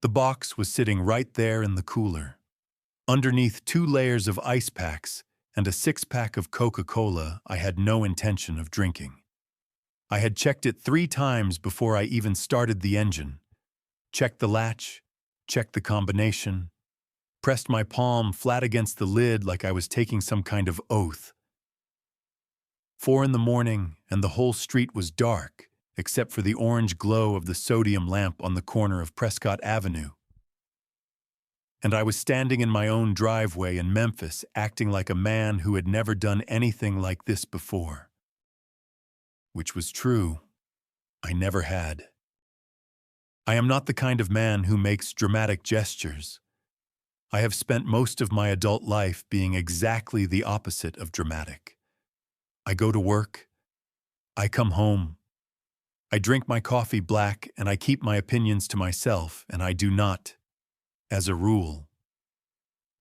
The box was sitting right there in the cooler. Underneath 2 layers of ice packs and a 6-pack of Coca-Cola I had no intention of drinking. I had checked it 3 times before I even started the engine. Checked the latch, checked the combination, pressed my palm flat against the lid like I was taking some kind of oath. 4 in the morning, and the whole street was dark, except for the orange glow of the sodium lamp on the corner of Prescott Avenue. And I was standing in my own driveway in Memphis, acting like a man who had never done anything like this before. Which was true. I never had. I am not the kind of man who makes dramatic gestures. I have spent most of my adult life being exactly the opposite of dramatic. I go to work. I come home. I drink my coffee black and I keep my opinions to myself, and I do not, as a rule,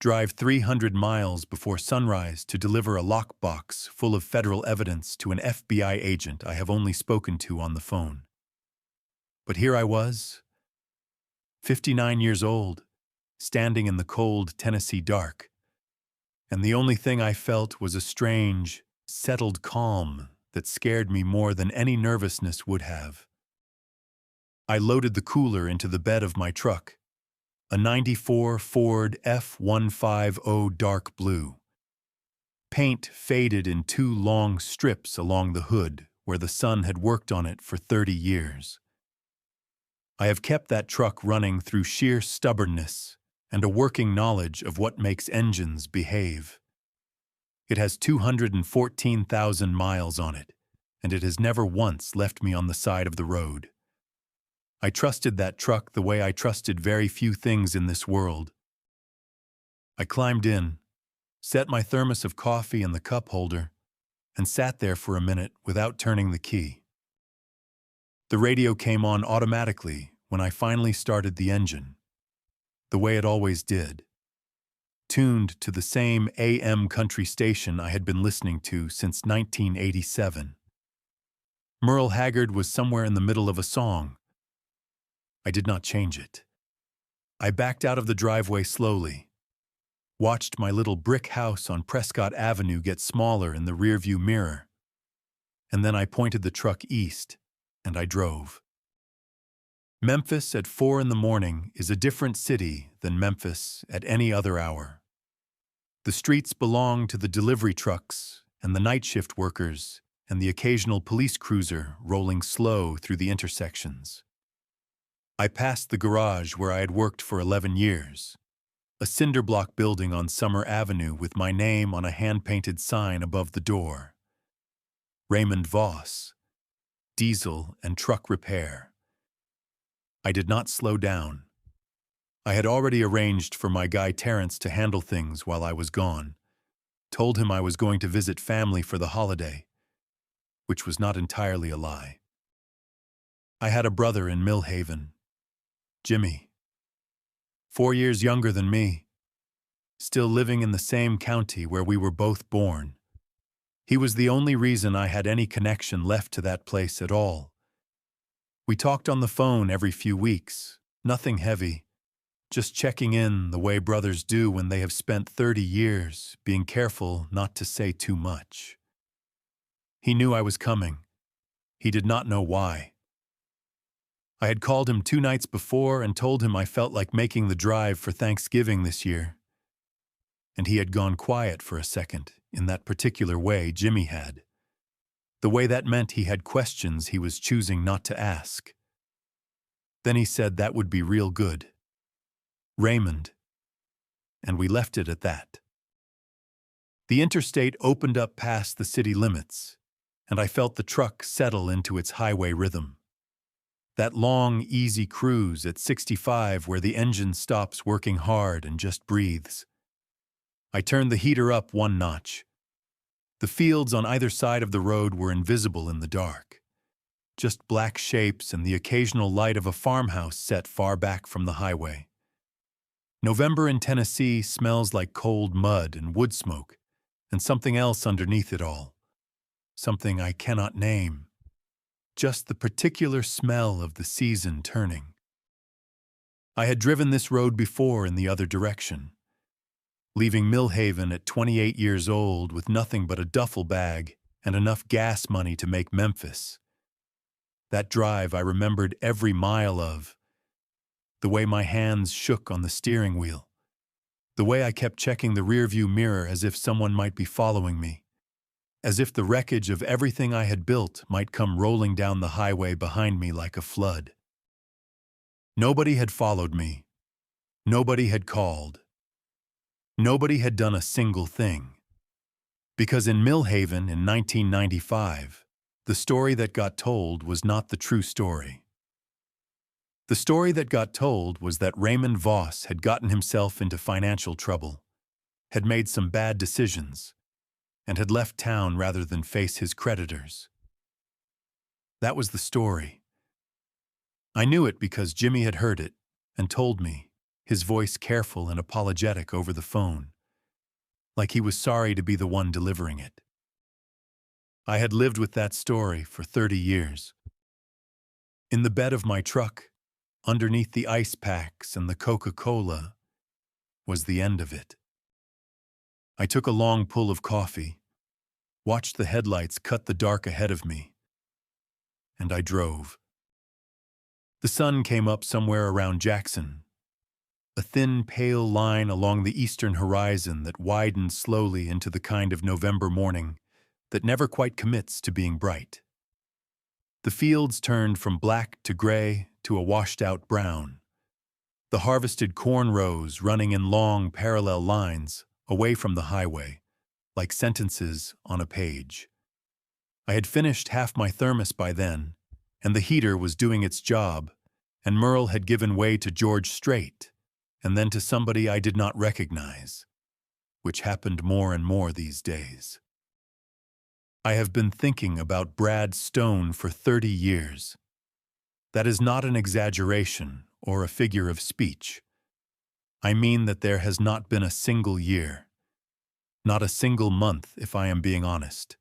drive 300 miles before sunrise to deliver a lockbox full of federal evidence to an FBI agent I have only spoken to on the phone. But here I was, 59 years old, standing in the cold Tennessee dark, and the only thing I felt was a strange, settled calm that scared me more than any nervousness would have. I loaded the cooler into the bed of my truck, a '94 Ford F-150 dark blue. Paint faded in 2 long strips along the hood where the sun had worked on it for 30 years. I have kept that truck running through sheer stubbornness and a working knowledge of what makes engines behave. It has 214,000 miles on it, and it has never once left me on the side of the road. I trusted that truck the way I trusted very few things in this world. I climbed in, set my thermos of coffee in the cup holder, and sat there for a minute without turning the key. The radio came on automatically when I finally started the engine, the way it always did, tuned to the same AM country station I had been listening to since 1987. Merle Haggard was somewhere in the middle of a song. I did not change it. I backed out of the driveway slowly, watched my little brick house on Prescott Avenue get smaller in the rearview mirror, and then I pointed the truck east, and I drove. Memphis at 4 in the morning is a different city than Memphis at any other hour. The streets belong to the delivery trucks and the night shift workers and the occasional police cruiser rolling slow through the intersections. I passed the garage where I had worked for 11 years, a cinder block building on Summer Avenue with my name on a hand-painted sign above the door. Raymond Voss, Diesel and Truck Repair. I did not slow down. I had already arranged for my guy Terrence to handle things while I was gone, told him I was going to visit family for the holiday, which was not entirely a lie. I had a brother in Mill Haven, Jimmy, 4 years younger than me, still living in the same county where we were both born. He was the only reason I had any connection left to that place at all. We talked on the phone every few weeks, nothing heavy, just checking in the way brothers do when they have spent 30 years being careful not to say too much. He knew I was coming. He did not know why. I had called him 2 nights before and told him I felt like making the drive for Thanksgiving this year. And he had gone quiet for a second, in that particular way Jimmy had. The way that meant he had questions he was choosing not to ask. Then he said that would be real good. Raymond. And we left it at that. The interstate opened up past the city limits, and I felt the truck settle into its highway rhythm. That long, easy cruise at 65 where the engine stops working hard and just breathes. I turned the heater up 1 notch. The fields on either side of the road were invisible in the dark. Just black shapes and the occasional light of a farmhouse set far back from the highway. November in Tennessee smells like cold mud and wood smoke, and something else underneath it all. Something I cannot name. Just the particular smell of the season turning. I had driven this road before in the other direction, leaving Millhaven at 28 years old with nothing but a duffel bag and enough gas money to make Memphis. That drive I remembered every mile of, the way my hands shook on the steering wheel, the way I kept checking the rearview mirror as if someone might be following me, as if the wreckage of everything I had built might come rolling down the highway behind me like a flood. Nobody had followed me. Nobody had called. Nobody had done a single thing. Because in Millhaven in 1995, the story that got told was not the true story. The story that got told was that Raymond Voss had gotten himself into financial trouble, had made some bad decisions, and had left town rather than face his creditors. That was the story. I knew it because Jimmy had heard it and told me, his voice careful and apologetic over the phone, like he was sorry to be the one delivering it. I had lived with that story for 30 years. In the bed of my truck, underneath the ice packs and the Coca-Cola, was the end of it. I took a long pull of coffee, watched the headlights cut the dark ahead of me, and I drove. The sun came up somewhere around Jackson, a thin, pale line along the eastern horizon that widened slowly into the kind of November morning that never quite commits to being bright. The fields turned from black to gray to a washed-out brown. The harvested corn rows running in long, parallel lines away from the highway, like sentences on a page. I had finished half my thermos by then, and the heater was doing its job, and Merle had given way to George Strait, and then to somebody I did not recognize, which happened more and more these days. I have been thinking about Brad Stone for 30 years. That is not an exaggeration or a figure of speech. I mean that there has not been a single year, not a single month if I am being honest,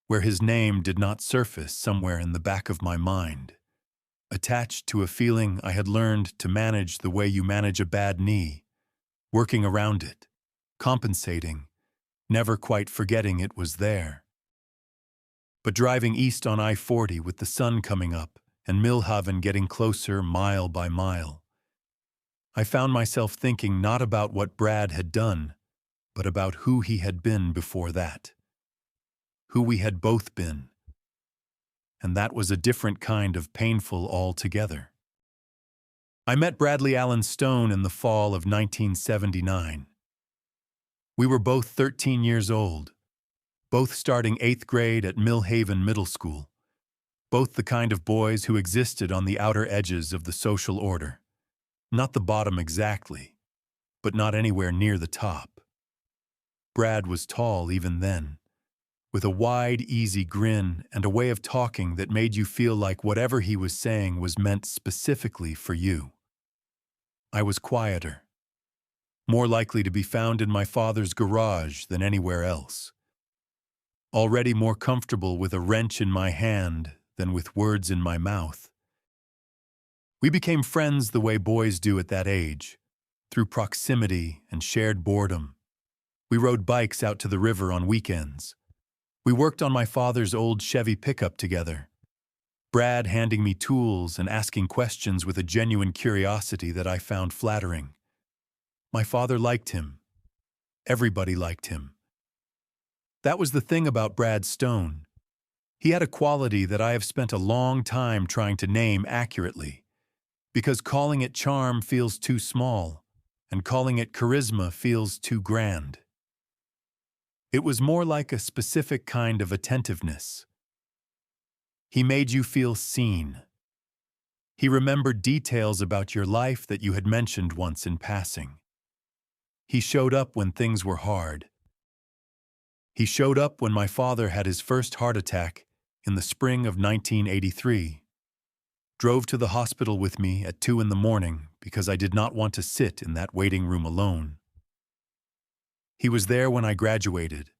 where his name did not surface somewhere in the back of my mind, attached to a feeling I had learned to manage the way you manage a bad knee, working around it, compensating, never quite forgetting it was there. But driving east on I-40 with the sun coming up and Millhaven getting closer mile by mile, I found myself thinking not about what Brad had done, but about who he had been before that, who we had both been. And that was a different kind of painful altogether. I met Bradley Allen Stone in the fall of 1979. We were both 13 years old, both starting 8th grade at Millhaven Middle School, both the kind of boys who existed on the outer edges of the social order. Not the bottom exactly, but not anywhere near the top. Brad was tall even then, with a wide, easy grin and a way of talking that made you feel like whatever he was saying was meant specifically for you. I was quieter, more likely to be found in my father's garage than anywhere else, already more comfortable with a wrench in my hand than with words in my mouth. We became friends the way boys do at that age, through proximity and shared boredom. We rode bikes out to the river on weekends. We worked on my father's old Chevy pickup together, Brad handing me tools and asking questions with a genuine curiosity that I found flattering. My father liked him. Everybody liked him. That was the thing about Brad Stone. He had a quality that I have spent a long time trying to name accurately, because calling it charm feels too small, and calling it charisma feels too grand. It was more like a specific kind of attentiveness. He made you feel seen. He remembered details about your life that you had mentioned once in passing. He showed up when things were hard. He showed up when my father had his first heart attack in the spring of 1983. Drove to the hospital with me at 2 a.m. because I did not want to sit in that waiting room alone. He was there when I graduated,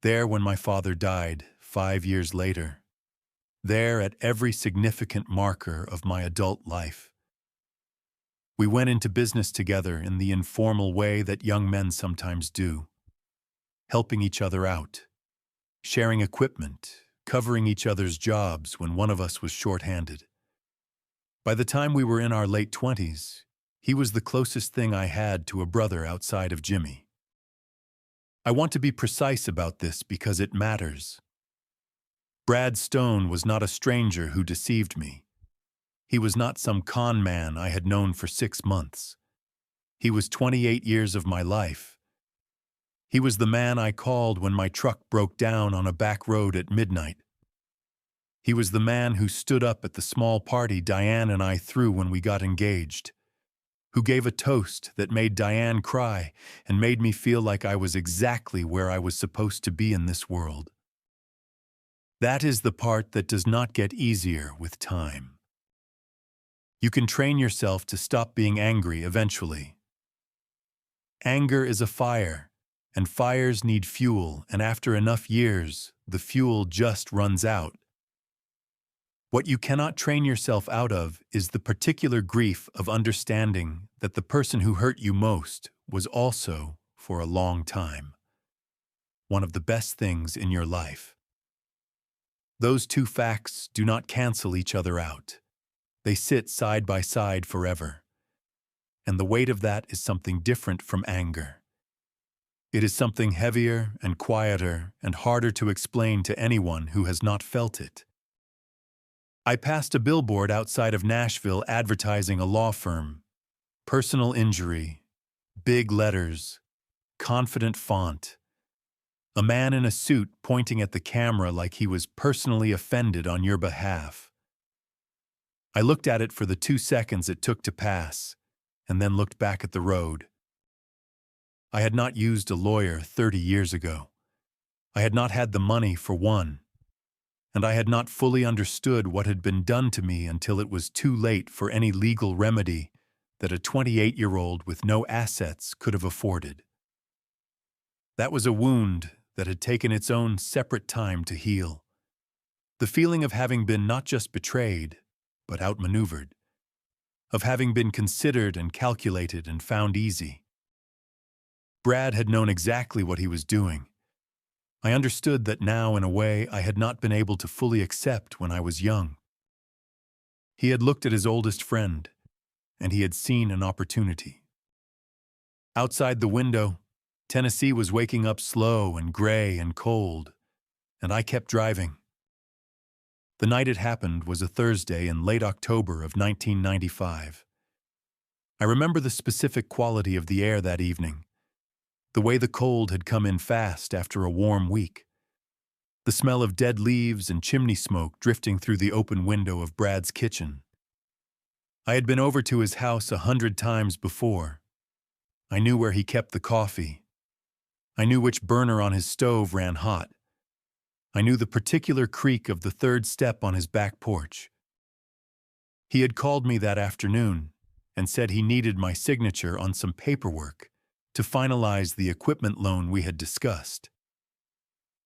there when my father died 5 years later, there at every significant marker of my adult life. We went into business together in the informal way that young men sometimes do, helping each other out, sharing equipment, covering each other's jobs when one of us was short-handed. By the time we were in our late 20s, he was the closest thing I had to a brother outside of Jimmy. I want to be precise about this because it matters. Brad Stone was not a stranger who deceived me. He was not some con man I had known for 6 months. He was 28 years of my life. He was the man I called when my truck broke down on a back road at midnight. He was the man who stood up at the small party Diane and I threw when we got engaged, who gave a toast that made Diane cry and made me feel like I was exactly where I was supposed to be in this world. That is the part that does not get easier with time. You can train yourself to stop being angry eventually. Anger is a fire, and fires need fuel, and after enough years, the fuel just runs out. What you cannot train yourself out of is the particular grief of understanding that the person who hurt you most was also, for a long time, one of the best things in your life. Those two facts do not cancel each other out. They sit side by side forever. And the weight of that is something different from anger. It is something heavier and quieter and harder to explain to anyone who has not felt it. I passed a billboard outside of Nashville advertising a law firm. Personal injury, big letters, confident font. A man in a suit pointing at the camera like he was personally offended on your behalf. I looked at it for the 2 seconds it took to pass, and then looked back at the road. I had not used a lawyer 30 years ago. I had not had the money for one. And I had not fully understood what had been done to me until it was too late for any legal remedy that a 28-year-old with no assets could have afforded. That was a wound that had taken its own separate time to heal. The feeling of having been not just betrayed, but outmaneuvered. Of having been considered and calculated and found easy. Brad had known exactly what he was doing. I understood that now in a way I had not been able to fully accept when I was young. He had looked at his oldest friend, and he had seen an opportunity. Outside the window, Tennessee was waking up slow and gray and cold, and I kept driving. The night it happened was a Thursday in late October of 1995. I remember the specific quality of the air that evening. The way the cold had come in fast after a warm week. The smell of dead leaves and chimney smoke drifting through the open window of Brad's kitchen. I had been over to his house 100 times before. I knew where he kept the coffee. I knew which burner on his stove ran hot. I knew the particular creak of the third step on his back porch. He had called me that afternoon and said he needed my signature on some paperwork to finalize the equipment loan we had discussed.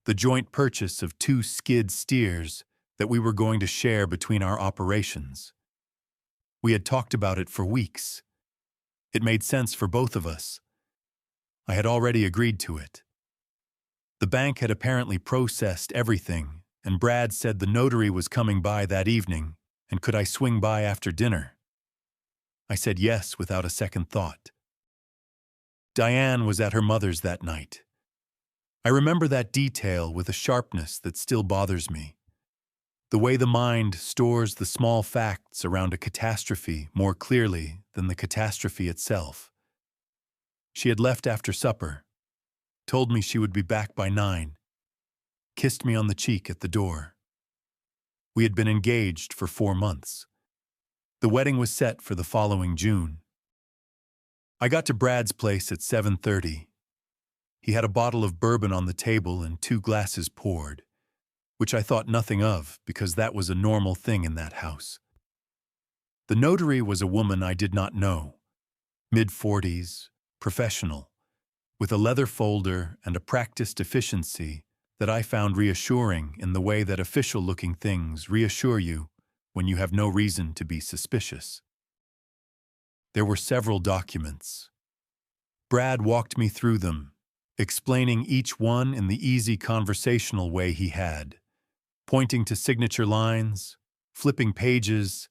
The joint purchase of 2 skid steers that we were going to share between our operations. We had talked about it for weeks. It made sense for both of us. I had already agreed to it. The bank had apparently processed everything, and Brad said the notary was coming by that evening, and could I swing by after dinner? I said yes without a second thought. Diane was at her mother's that night. I remember that detail with a sharpness that still bothers me. The way the mind stores the small facts around a catastrophe more clearly than the catastrophe itself. She had left after supper, told me she would be back by 9, kissed me on the cheek at the door. We had been engaged for 4 months. The wedding was set for the following June. I got to Brad's place at 7:30. He had a bottle of bourbon on the table and 2 glasses poured, which I thought nothing of because that was a normal thing in that house. The notary was a woman I did not know, mid-40s, professional, with a leather folder and a practiced efficiency that I found reassuring in the way that official-looking things reassure you when you have no reason to be suspicious. There were several documents. Brad walked me through them, explaining each one in the easy conversational way he had, pointing to signature lines, flipping pages.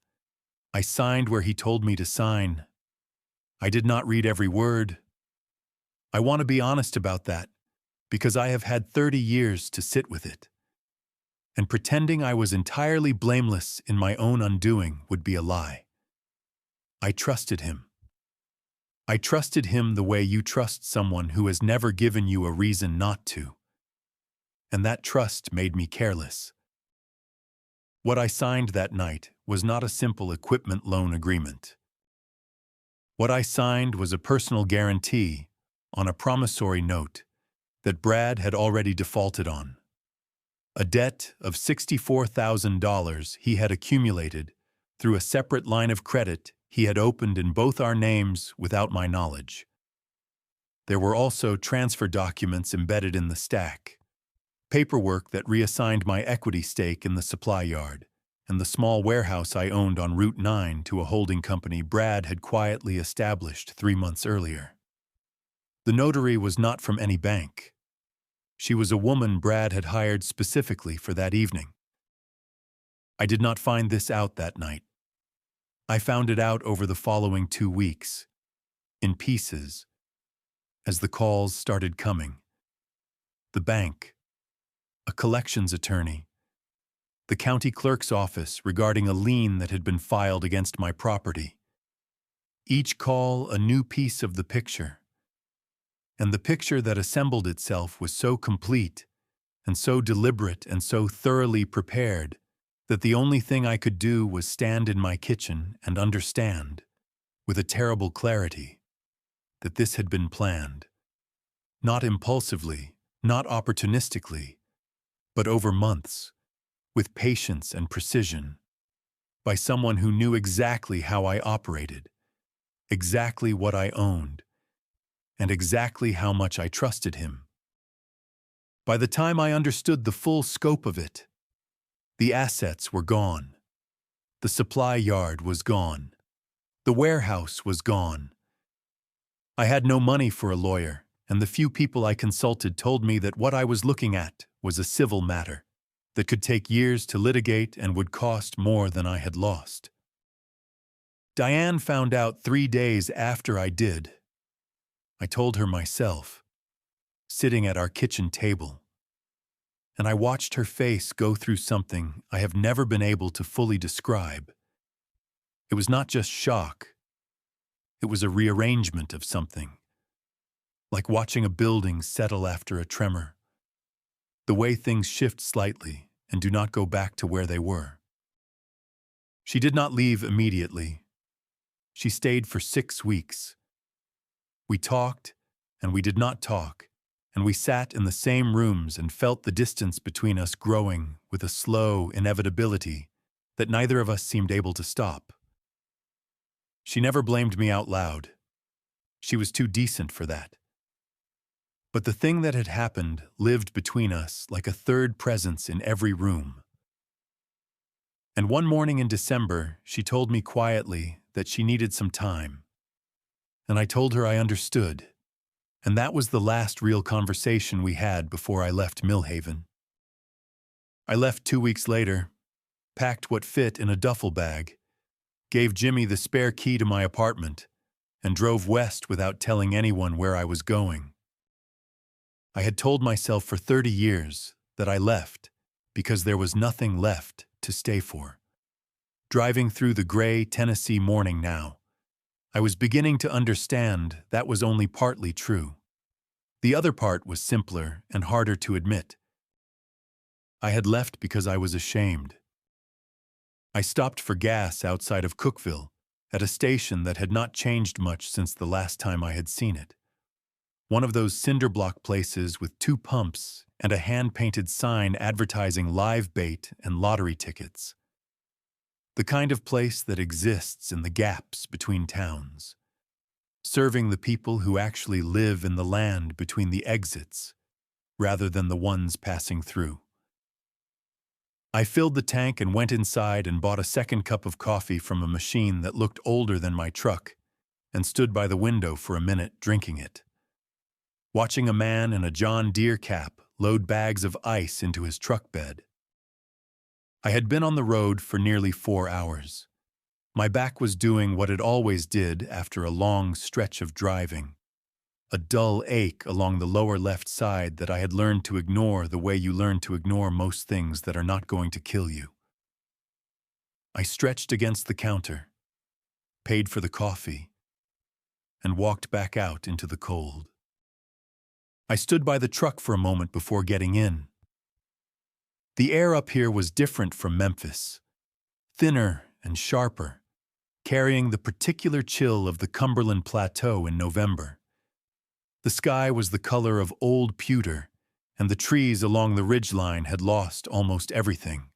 I signed where he told me to sign. I did not read every word. I want to be honest about that, because I have had 30 years to sit with it. And pretending I was entirely blameless in my own undoing would be a lie. I trusted him. I trusted him the way you trust someone who has never given you a reason not to. And that trust made me careless. What I signed that night was not a simple equipment loan agreement. What I signed was a personal guarantee on a promissory note that Brad had already defaulted on. A debt of $64,000 he had accumulated through a separate line of credit he had opened in both our names without my knowledge. There were also transfer documents embedded in the stack, paperwork that reassigned my equity stake in the supply yard and the small warehouse I owned on Route 9 to a holding company Brad had quietly established 3 months earlier. The notary was not from any bank. She was a woman Brad had hired specifically for that evening. I did not find this out that night. I found it out over the following 2 weeks, in pieces, as the calls started coming. The bank, a collections attorney, the county clerk's office regarding a lien that had been filed against my property. Each call a new piece of the picture. And the picture that assembled itself was so complete and so deliberate and so thoroughly prepared that the only thing I could do was stand in my kitchen and understand, with a terrible clarity, that this had been planned. Not impulsively, not opportunistically, but over months, with patience and precision, by someone who knew exactly how I operated, exactly what I owned, and exactly how much I trusted him. By the time I understood the full scope of it, the assets were gone. The supply yard was gone. The warehouse was gone. I had no money for a lawyer, and the few people I consulted told me that what I was looking at was a civil matter that could take years to litigate and would cost more than I had lost. Diane found out 3 days after I did. I told her myself, sitting at our kitchen table, and I watched her face go through something I have never been able to fully describe. It was not just shock. It was a rearrangement of something, like watching a building settle after a tremor, the way things shift slightly and do not go back to where they were. She did not leave immediately. She stayed for 6 weeks. We talked, and we did not talk, and we sat in the same rooms and felt the distance between us growing with a slow inevitability that neither of us seemed able to stop. She never blamed me out loud. She was too decent for that. But the thing that had happened lived between us like a third presence in every room. And one morning in December, she told me quietly that she needed some time. And I told her I understood. And that was the last real conversation we had before I left Millhaven. I left 2 weeks later, packed what fit in a duffel bag, gave Jimmy the spare key to my apartment, and drove west without telling anyone where I was going. I had told myself for 30 years that I left because there was nothing left to stay for. Driving through the gray Tennessee morning now, I was beginning to understand that was only partly true. The other part was simpler and harder to admit. I had left because I was ashamed. I stopped for gas outside of Cookville at a station that had not changed much since the last time I had seen it. One of those cinder block places with 2 pumps and a hand-painted sign advertising live bait and lottery tickets. The kind of place that exists in the gaps between towns, serving the people who actually live in the land between the exits, rather than the ones passing through. I filled the tank and went inside and bought a second cup of coffee from a machine that looked older than my truck and stood by the window for a minute drinking it, watching a man in a John Deere cap load bags of ice into his truck bed. I had been on the road for nearly 4 hours. My back was doing what it always did after a long stretch of driving, a dull ache along the lower left side that I had learned to ignore the way you learn to ignore most things that are not going to kill you. I stretched against the counter, paid for the coffee, and walked back out into the cold. I stood by the truck for a moment before getting in. The air up here was different from Memphis, thinner and sharper, carrying the particular chill of the Cumberland Plateau in November. The sky was the color of old pewter, and the trees along the ridgeline had lost almost everything.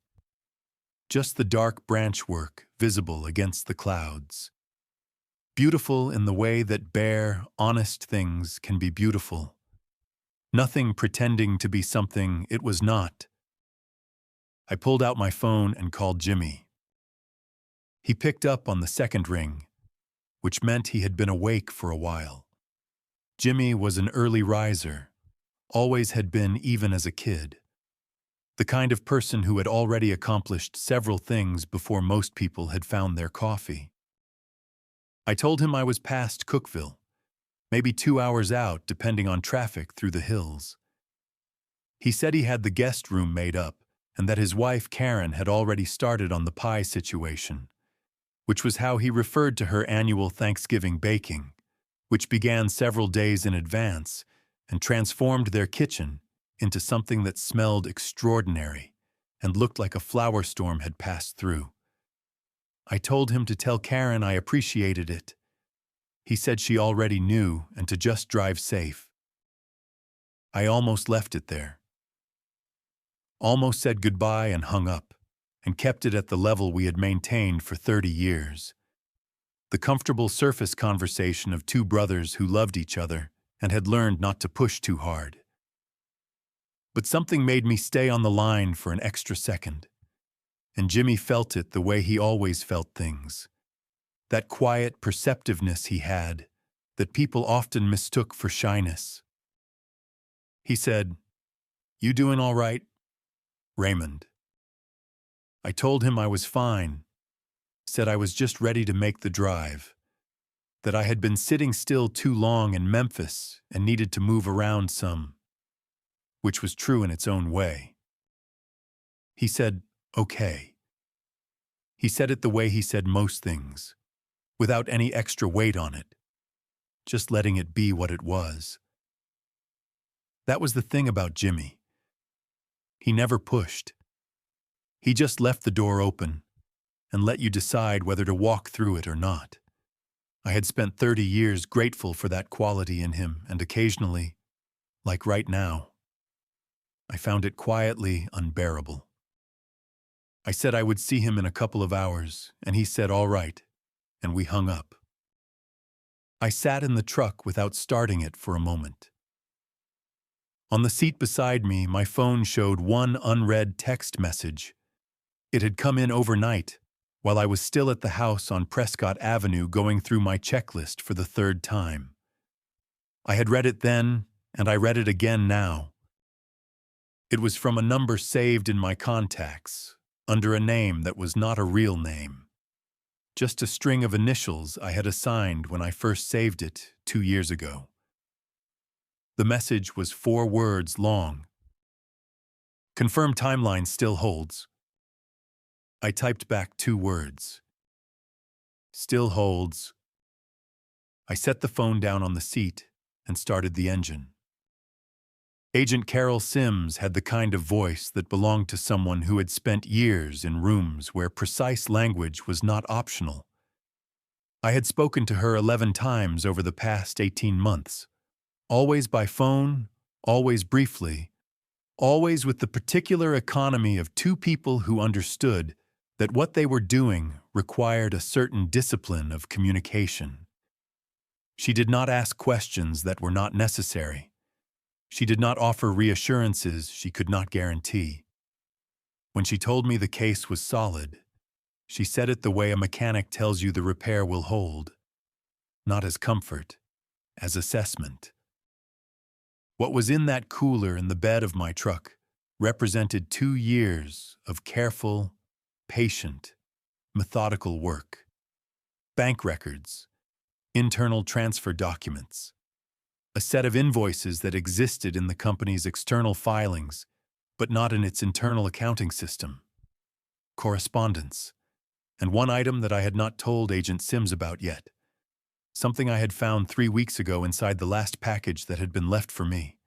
Just the dark branchwork visible against the clouds. Beautiful in the way that bare, honest things can be beautiful. Nothing pretending to be something it was not. I pulled out my phone and called Jimmy. He picked up on the second ring, which meant he had been awake for a while. Jimmy was an early riser, always had been even as a kid. The kind of person who had already accomplished several things before most people had found their coffee. I told him I was past Cookville, maybe 2 hours out depending on traffic through the hills. He said he had the guest room made up and that his wife Karen had already started on the pie situation, which was how he referred to her annual Thanksgiving baking, which began several days in advance and transformed their kitchen into something that smelled extraordinary and looked like a flower storm had passed through. I told him to tell Karen I appreciated it. He said she already knew and to just drive safe. I almost left it there. Almost said goodbye and hung up, and kept it at the level we had maintained for 30 years. The comfortable surface conversation of two brothers who loved each other and had learned not to push too hard. But something made me stay on the line for an extra second. And Jimmy felt it the way he always felt things. That quiet perceptiveness he had, that people often mistook for shyness. He said, "You doing all right, Raymond?" I told him I was fine, said I was just ready to make the drive, that I had been sitting still too long in Memphis and needed to move around some, which was true in its own way. He said, "Okay." He said it the way he said most things, without any extra weight on it, just letting it be what it was. That was the thing about Jimmy. He never pushed. He just left the door open and let you decide whether to walk through it or not. I had spent 30 years grateful for that quality in him, and occasionally, like right now, I found it quietly unbearable. I said I would see him in a couple of hours, and he said all right, and we hung up. I sat in the truck without starting it for a moment. On the seat beside me, my phone showed one unread text message. It had come in overnight, while I was still at the house on Prescott Avenue going through my checklist for the 3rd time. I had read it then, and I read it again now. It was from a number saved in my contacts, under a name that was not a real name. Just a string of initials I had assigned when I first saved it 2 years ago. The message was 4 words long. "Confirm timeline still holds." I typed back 2 words. "Still holds." I set the phone down on the seat and started the engine. Agent Carol Sims had the kind of voice that belonged to someone who had spent years in rooms where precise language was not optional. I had spoken to her 11 times over the past 18 months, always by phone, always briefly, always with the particular economy of 2 people who understood that what they were doing required a certain discipline of communication. She did not ask questions that were not necessary. She did not offer reassurances she could not guarantee. When she told me the case was solid, she said it the way a mechanic tells you the repair will hold. not as comfort, as assessment. What was in that cooler in the bed of my truck represented 2 years of careful, patient, methodical work. Bank records, internal transfer documents, a set of invoices that existed in the company's external filings, but not in its internal accounting system. Correspondence, and one item that I had not told Agent Sims about yet. Something I had found 3 weeks ago inside the last package that had been left for me.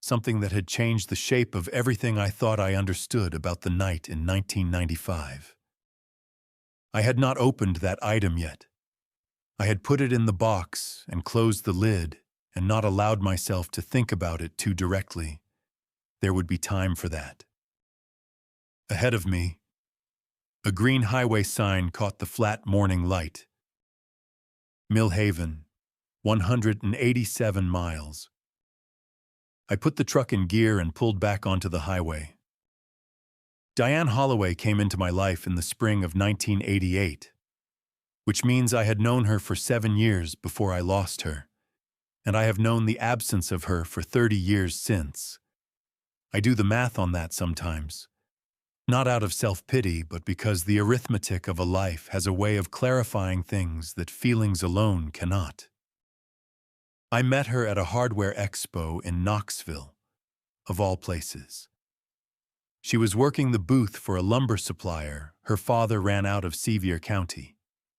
Something that had changed the shape of everything I thought I understood about the night in 1995. I had not opened that item yet. I had put it in the box and closed the lid and not allowed myself to think about it too directly. There would be time for that. Ahead of me, a green highway sign caught the flat morning light. Millhaven, 187 miles. I put the truck in gear and pulled back onto the highway. Diane Holloway came into my life in the spring of 1988, which means I had known her for 7 years before I lost her, and I have known the absence of her for 30 years since. I do the math on that sometimes. Not out of self-pity, but because the arithmetic of a life has a way of clarifying things that feelings alone cannot. I met her at a hardware expo in Knoxville, of all places. She was working the booth for a lumber supplier her father ran out of Sevier County,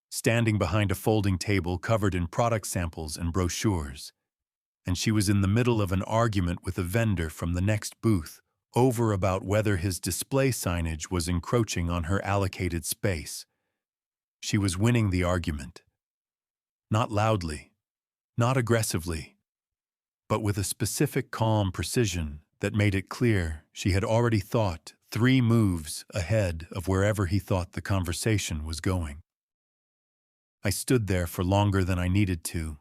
standing behind a folding table covered in product samples and brochures, and she was in the middle of an argument with a vendor from the next booth over about whether his display signage was encroaching on her allocated space. She was winning the argument. Not loudly, not aggressively, but with a specific calm precision that made it clear she had already thought 3 moves ahead of wherever he thought the conversation was going. I stood there for longer than I needed to,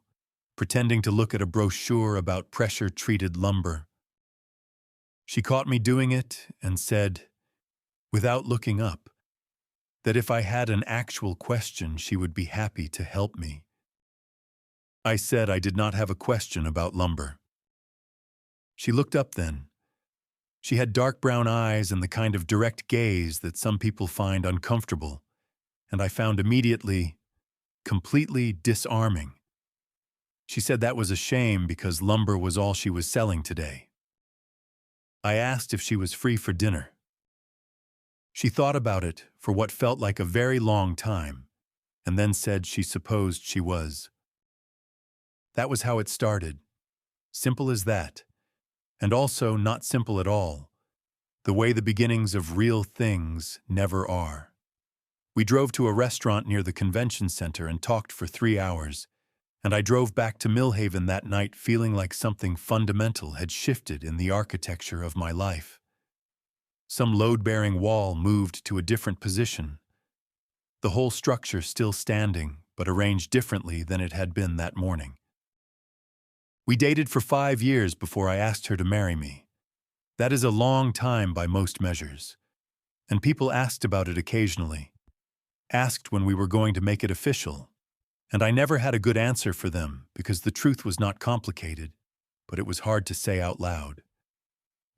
pretending to look at a brochure about pressure-treated lumber. She caught me doing it and said, without looking up, that if I had an actual question, she would be happy to help me. I said I did not have a question about lumber. She looked up then. She had dark brown eyes and the kind of direct gaze that some people find uncomfortable, and I found immediately, completely disarming. She said that was a shame because lumber was all she was selling today. I asked if she was free for dinner. She thought about it for what felt like a very long time, and then said she supposed she was. That was how it started. Simple as that. And also not simple at all, the way the beginnings of real things never are. We drove to a restaurant near the convention center and talked for 3 hours, and I drove back to Millhaven that night feeling like something fundamental had shifted in the architecture of my life. Some load-bearing wall moved to a different position. The whole structure still standing, but arranged differently than it had been that morning. We dated for 5 years before I asked her to marry me. That is a long time by most measures. And people asked about it occasionally. Asked when we were going to make it official. And I never had a good answer for them because the truth was not complicated, but it was hard to say out loud.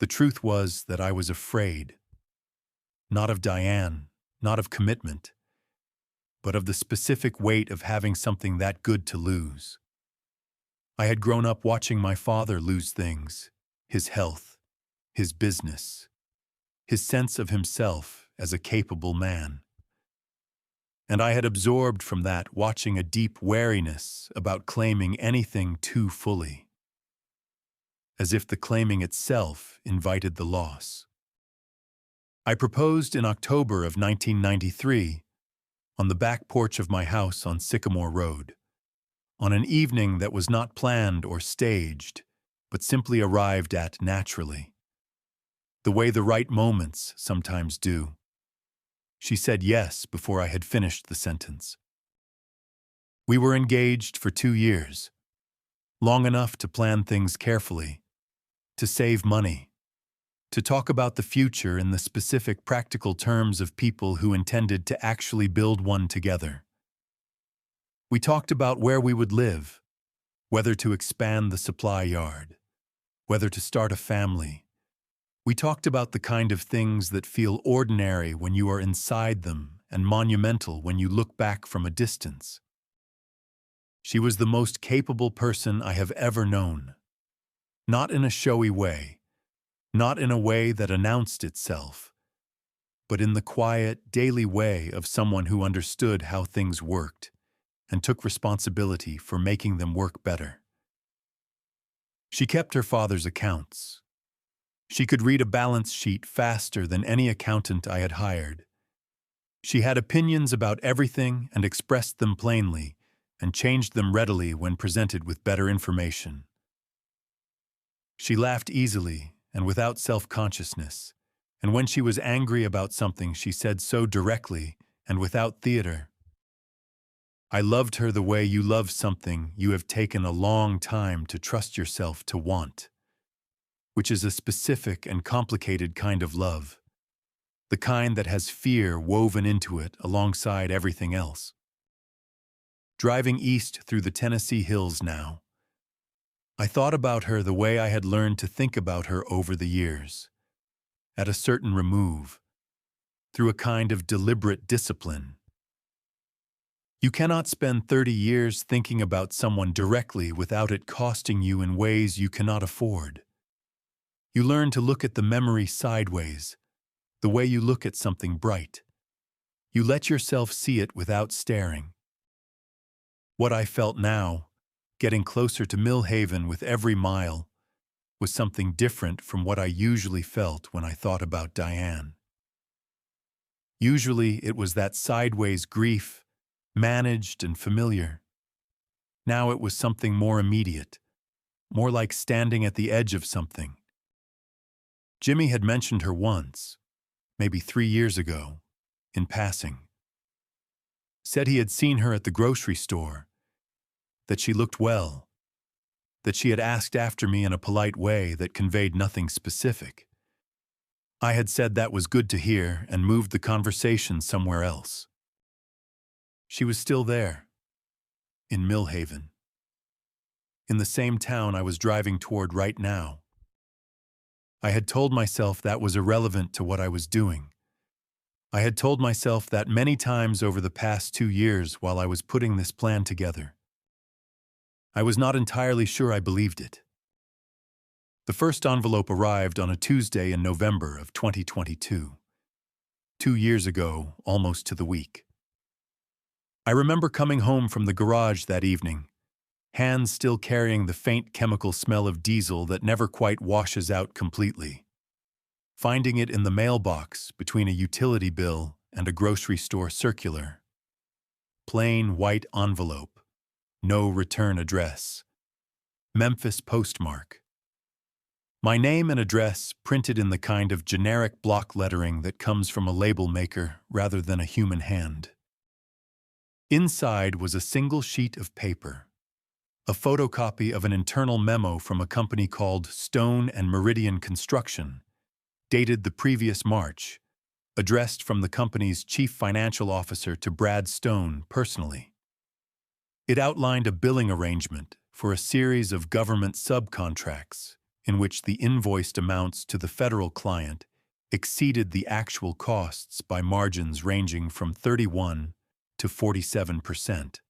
The truth was that I was afraid. Not of Diane, not of commitment, but of the specific weight of having something that good to lose. I had grown up watching my father lose things, his health, his business, his sense of himself as a capable man. And I had absorbed from that watching a deep wariness about claiming anything too fully, as if the claiming itself invited the loss. I proposed in October of 1993 on the back porch of my house on Sycamore Road, on an evening that was not planned or staged, but simply arrived at naturally, the way the right moments sometimes do. She said yes before I had finished the sentence. We were engaged for 2 years, long enough to plan things carefully, to save money, to talk about the future in the specific practical terms of people who intended to actually build one together. We talked about where we would live, whether to expand the supply yard, whether to start a family. We talked about the kind of things that feel ordinary when you are inside them and monumental when you look back from a distance. She was the most capable person I have ever known. Not in a showy way, not in a way that announced itself, but in the quiet, daily way of someone who understood how things worked and took responsibility for making them work better. She kept her father's accounts. She could read a balance sheet faster than any accountant I had hired. She had opinions about everything and expressed them plainly, and changed them readily when presented with better information. She laughed easily and without self-consciousness, and when she was angry about something she said so directly and without theater. I loved her the way you love something you have taken a long time to trust yourself to want, which is a specific and complicated kind of love, the kind that has fear woven into it alongside everything else. Driving east through the Tennessee hills now, I thought about her the way I had learned to think about her over the years, at a certain remove, through a kind of deliberate discipline. You cannot spend 30 years thinking about someone directly without it costing you in ways you cannot afford. You learn to look at the memory sideways, the way you look at something bright. You let yourself see it without staring. What I felt now, getting closer to Millhaven with every mile, was something different from what I usually felt when I thought about Diane. Usually it was that sideways grief, managed and familiar. Now it was something more immediate, more like standing at the edge of something. Jimmy had mentioned her once, maybe 3 years ago, in passing. Said he had seen her at the grocery store, that she looked well, that she had asked after me in a polite way that conveyed nothing specific. I had said that was good to hear and moved the conversation somewhere else. She was still there, in Millhaven, in the same town I was driving toward right now. I had told myself that was irrelevant to what I was doing. I had told myself that many times over the past 2 years while I was putting this plan together. I was not entirely sure I believed it. The first envelope arrived on a Tuesday in November of 2022. 2 years ago, almost to the week. I remember coming home from the garage that evening, hands still carrying the faint chemical smell of diesel that never quite washes out completely. Finding it in the mailbox between a utility bill and a grocery store circular. Plain white envelope. No return address. Memphis postmark. My name and address printed in the kind of generic block lettering that comes from a label maker rather than a human hand. Inside was a single sheet of paper, a photocopy of an internal memo from a company called Stone and Meridian Construction, dated the previous March, addressed from the company's chief financial officer to Brad Stone personally. It outlined a billing arrangement for a series of government subcontracts in which the invoiced amounts to the federal client exceeded the actual costs by margins ranging from 31 to 47%,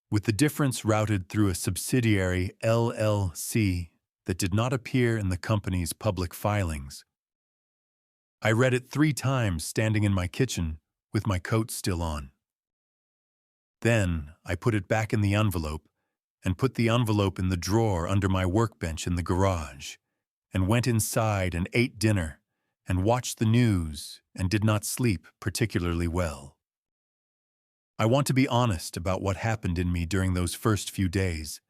with the difference routed through a subsidiary LLC that did not appear in the company's public filings. I read it 3 times standing in my kitchen with my coat still on. Then I put it back in the envelope and put the envelope in the drawer under my workbench in the garage, and went inside and ate dinner and watched the news and did not sleep particularly well. I want to be honest about what happened in me during those first few days,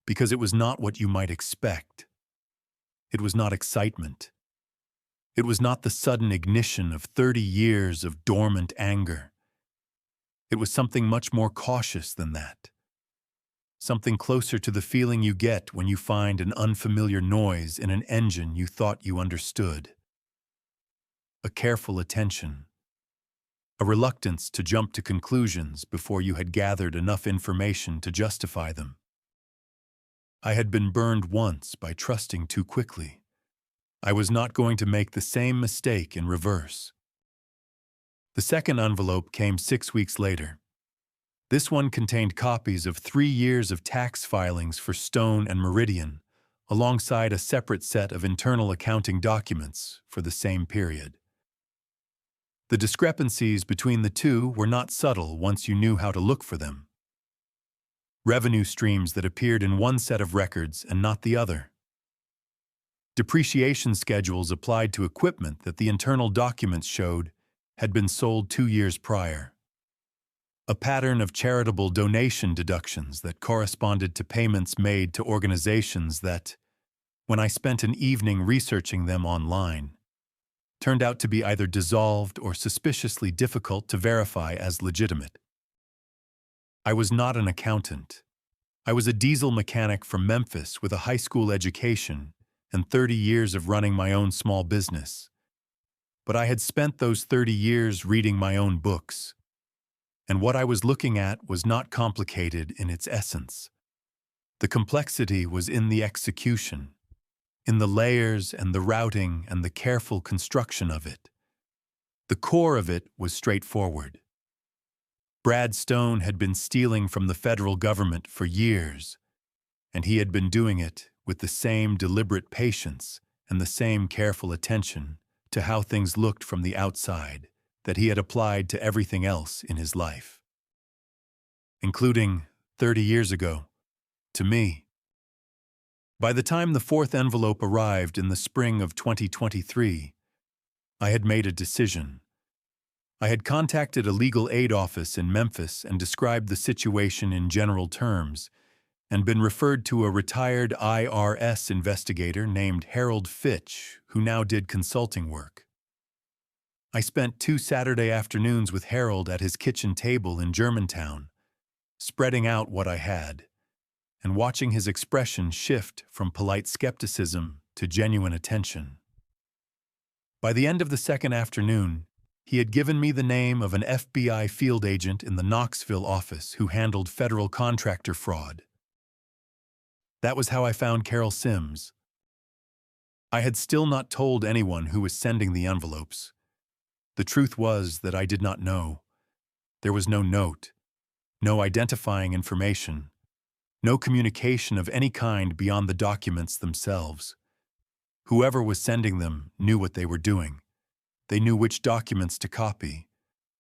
because it was not what you might expect. It was not excitement. It was not the sudden ignition of 30 years of dormant anger. It was something much more cautious than that. Something closer to the feeling you get when you find an unfamiliar noise in an engine you thought you understood. A careful attention. a reluctance to jump to conclusions before you had gathered enough information to justify them. I had been burned once by trusting too quickly. I was not going to make the same mistake in reverse. The second envelope came 6 weeks later. This one contained copies of 3 years of tax filings for Stone and Meridian, alongside a separate set of internal accounting documents for the same period. The discrepancies between the two were not subtle once you knew how to look for them. Revenue streams that appeared in one set of records and not the other. Depreciation schedules applied to equipment that the internal documents showed had been sold 2 years prior. A pattern of charitable donation deductions that corresponded to payments made to organizations that, when I spent an evening researching them online, turned out to be either dissolved or suspiciously difficult to verify as legitimate. I was not an accountant. I was a diesel mechanic from Memphis with a high school education and 30 years of running my own small business. But I had spent those 30 years reading my own books. And what I was looking at was not complicated in its essence. The complexity was in the execution, in the layers and the routing and the careful construction of it. The core of it was straightforward. Brad Stone had been stealing from the federal government for years, and he had been doing it with the same deliberate patience and the same careful attention to how things looked from the outside that he had applied to everything else in his life. Including, 30 years ago, to me. By the time the fourth envelope arrived in the spring of 2023, I had made a decision. I had contacted a legal aid office in Memphis and described the situation in general terms, and been referred to a retired IRS investigator named Harold Fitch, who now did consulting work. I spent 2 Saturday afternoons with Harold at his kitchen table in Germantown, spreading out what I had, and watching his expression shift from polite skepticism to genuine attention. By the end of the second afternoon, he had given me the name of an FBI field agent in the Knoxville office who handled federal contractor fraud. That was how I found Carol Sims. I had still not told anyone who was sending the envelopes. The truth was that I did not know. There was no note, no identifying information, no communication of any kind beyond the documents themselves. Whoever was sending them knew what they were doing. They knew which documents to copy,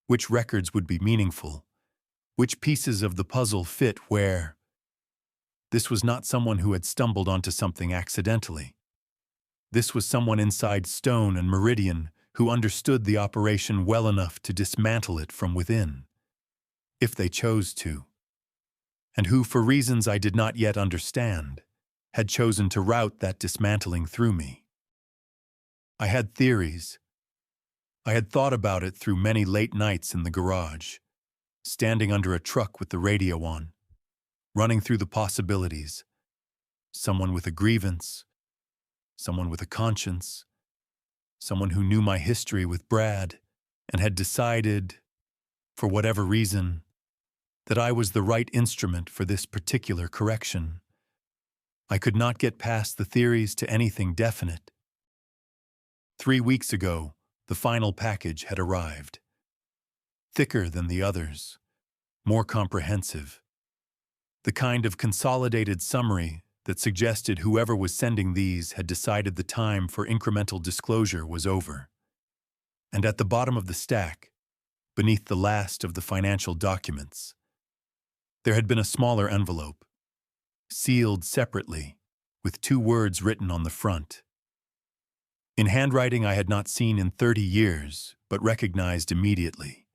which records would be meaningful, which pieces of the puzzle fit where. This was not someone who had stumbled onto something accidentally. This was someone inside Stone and Meridian who understood the operation well enough to dismantle it from within, if they chose to, and who, for reasons I did not yet understand, had chosen to route that dismantling through me. I had theories. I had thought about it through many late nights in the garage, standing under a truck with the radio on, running through the possibilities. Someone with a grievance, someone with a conscience, someone who knew my history with Brad and had decided, for whatever reason, that I was the right instrument for this particular correction. I could not get past the theories to anything definite. 3 weeks ago, the final package had arrived. Thicker than the others, more comprehensive. The kind of consolidated summary that suggested whoever was sending these had decided the time for incremental disclosure was over. And at the bottom of the stack, beneath the last of the financial documents, there had been a smaller envelope, sealed separately, with 2 words written on the front. In handwriting I had not seen in 30 years, but recognized immediately.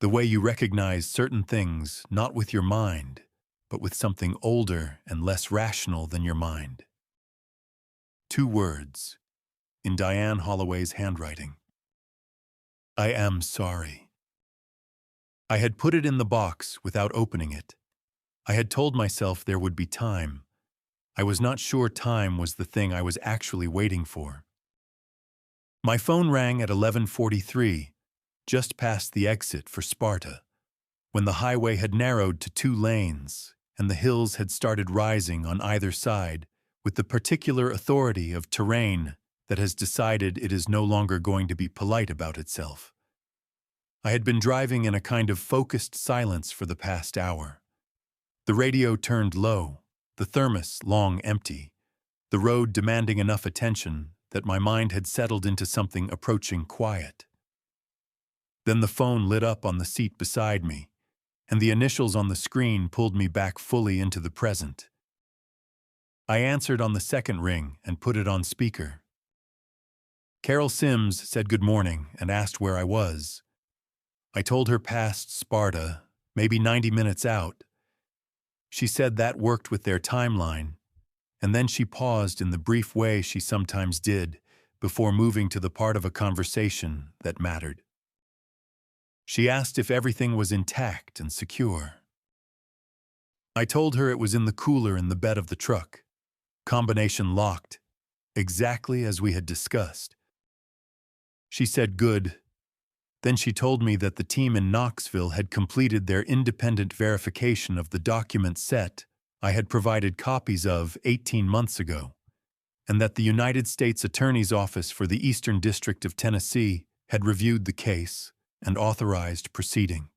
The way you recognize certain things, not with your mind, but with something older and less rational than your mind. 2 words, in Diane Holloway's handwriting. I am sorry. I had put it in the box without opening it. I had told myself there would be time. I was not sure time was the thing I was actually waiting for. My phone rang at 11:43, just past the exit for Sparta, when the highway had narrowed to 2 lanes and the hills had started rising on either side with the particular authority of terrain that has decided it is no longer going to be polite about itself. I had been driving in a kind of focused silence for the past hour. The radio turned low, the thermos long empty, the road demanding enough attention that my mind had settled into something approaching quiet. Then the phone lit up on the seat beside me, and the initials on the screen pulled me back fully into the present. I answered on the second ring and put it on speaker. Carol Sims said good morning and asked where I was. I told her past Sparta, maybe 90 minutes out. She said that worked with their timeline, and then she paused in the brief way she sometimes did before moving to the part of a conversation that mattered. She asked if everything was intact and secure. I told her it was in the cooler in the bed of the truck, combination locked, exactly as we had discussed. She said good. Then she told me that the team in Knoxville had completed their independent verification of the document set I had provided copies of 18 months ago, and that the United States Attorney's Office for the Eastern District of Tennessee had reviewed the case and authorized proceeding.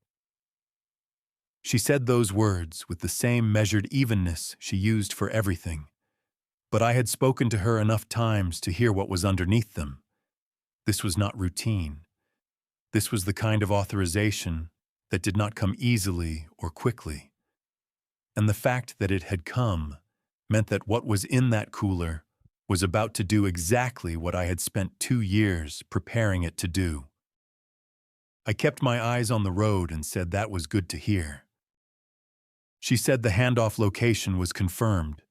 She said those words with the same measured evenness she used for everything, but I had spoken to her enough times to hear what was underneath them. This was not routine. This was the kind of authorization that did not come easily or quickly. And the fact that it had come meant that what was in that cooler was about to do exactly what I had spent 2 years preparing it to do. I kept my eyes on the road and said that was good to hear. She said the handoff location was confirmed,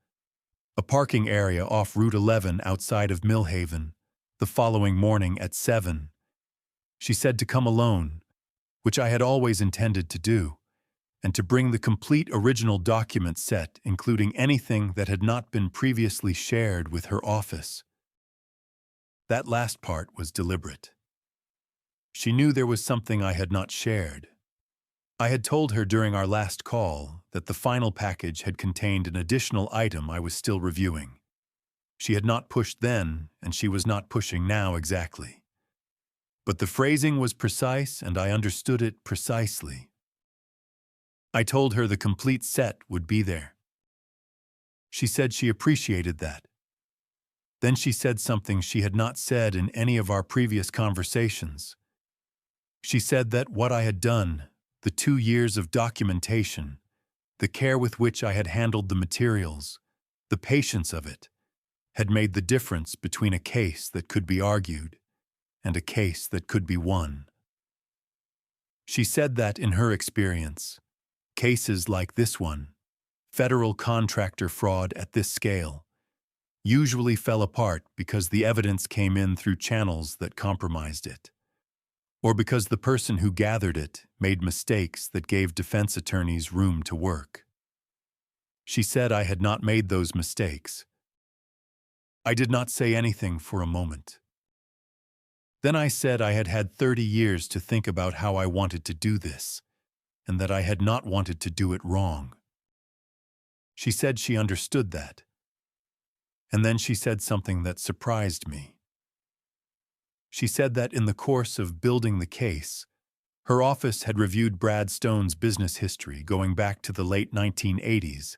a parking area off Route 11 outside of Millhaven, the following morning at 7. She said to come alone, which I had always intended to do, and to bring the complete original document set, including anything that had not been previously shared with her office. That last part was deliberate. She knew there was something I had not shared. I had told her during our last call that the final package had contained an additional item I was still reviewing. She had not pushed then, and she was not pushing now exactly. But the phrasing was precise, and I understood it precisely. I told her the complete set would be there. She said she appreciated that. Then she said something she had not said in any of our previous conversations. She said that what I had done, the 2 years of documentation, the care with which I had handled the materials, the patience of it, had made the difference between a case that could be argued and a case that could be won. She said that, in her experience, cases like this one, federal contractor fraud at this scale, usually fell apart because the evidence came in through channels that compromised it, or because the person who gathered it made mistakes that gave defense attorneys room to work. She said I had not made those mistakes. I did not say anything for a moment. Then I said I had had 30 years to think about how I wanted to do this, and that I had not wanted to do it wrong. She said she understood that. And then she said something that surprised me. She said that in the course of building the case, her office had reviewed Brad Stone's business history going back to the late 1980s,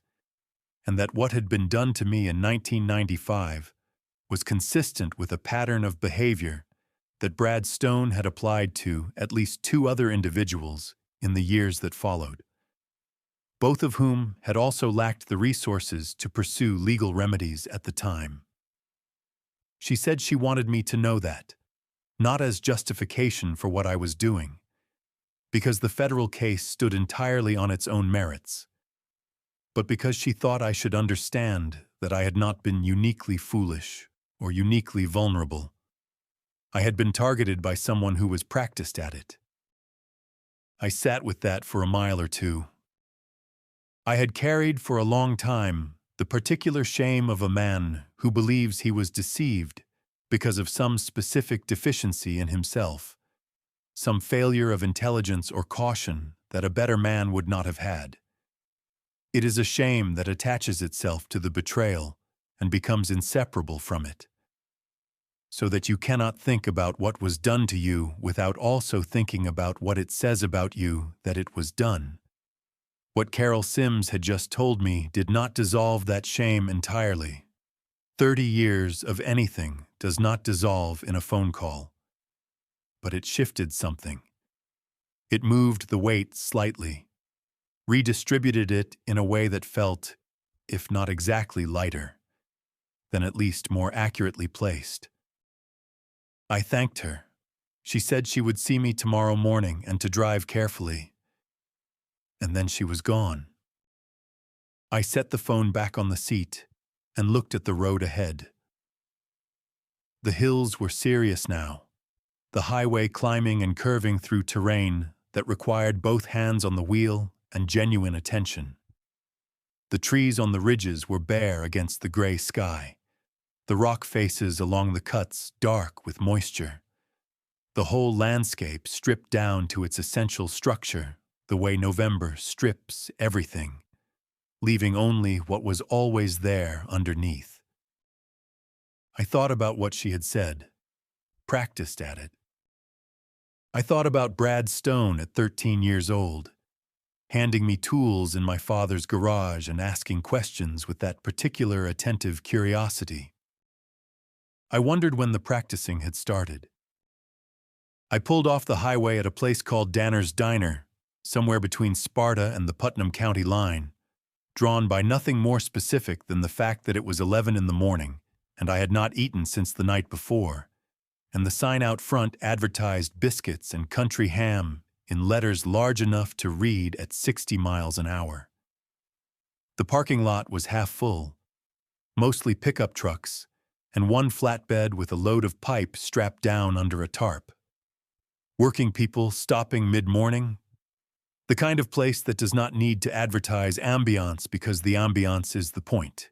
and that what had been done to me in 1995 was consistent with a pattern of behavior that Brad Stone had applied to at least 2 other individuals in the years that followed, both of whom had also lacked the resources to pursue legal remedies at the time. She said she wanted me to know that, not as justification for what I was doing, because the federal case stood entirely on its own merits, but because she thought I should understand that I had not been uniquely foolish or uniquely vulnerable. I had been targeted by someone who was practiced at it. I sat with that for a mile or two. I had carried for a long time the particular shame of a man who believes he was deceived because of some specific deficiency in himself, some failure of intelligence or caution that a better man would not have had. It is a shame that attaches itself to the betrayal and becomes inseparable from it, so that you cannot think about what was done to you without also thinking about what it says about you that it was done. What Carol Sims had just told me did not dissolve that shame entirely. 30 years of anything does not dissolve in a phone call. But it shifted something. It moved the weight slightly, redistributed it in a way that felt, if not exactly lighter, then at least more accurately placed. I thanked her. She said she would see me tomorrow morning and to drive carefully. And then she was gone. I set the phone back on the seat and looked at the road ahead. The hills were serious now, the highway climbing and curving through terrain that required both hands on the wheel and genuine attention. The trees on the ridges were bare against the gray sky, the rock faces along the cuts dark with moisture. The whole landscape stripped down to its essential structure, the way November strips everything, leaving only what was always there underneath. I thought about what she had said, practiced at it. I thought about Brad Stone at 13 years old, handing me tools in my father's garage and asking questions with that particular attentive curiosity. I wondered when the practicing had started. I pulled off the highway at a place called Danner's Diner, somewhere between Sparta and the Putnam County line, drawn by nothing more specific than the fact that it was 11 in the morning, and I had not eaten since the night before, and the sign out front advertised biscuits and country ham in letters large enough to read at 60 miles an hour. The parking lot was half full, mostly pickup trucks, and one flatbed with a load of pipe strapped down under a tarp. Working people stopping mid-morning. The kind of place that does not need to advertise ambiance because the ambiance is the point.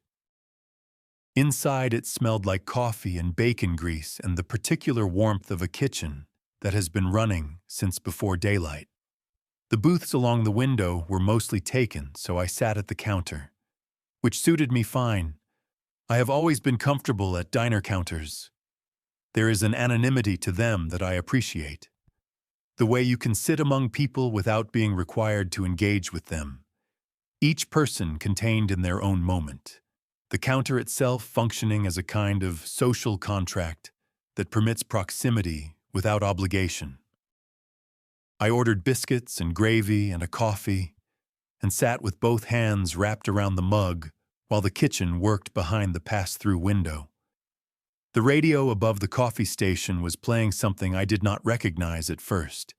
Inside it smelled like coffee and bacon grease and the particular warmth of a kitchen that has been running since before daylight. The booths along the window were mostly taken, so I sat at the counter, which suited me fine. I have always been comfortable at diner counters. There is an anonymity to them that I appreciate. The way you can sit among people without being required to engage with them. Each person contained in their own moment. The counter itself functioning as a kind of social contract that permits proximity without obligation. I ordered biscuits and gravy and a coffee and sat with both hands wrapped around the mug while the kitchen worked behind the pass-through window. The radio above the coffee station was playing something I did not recognize at first,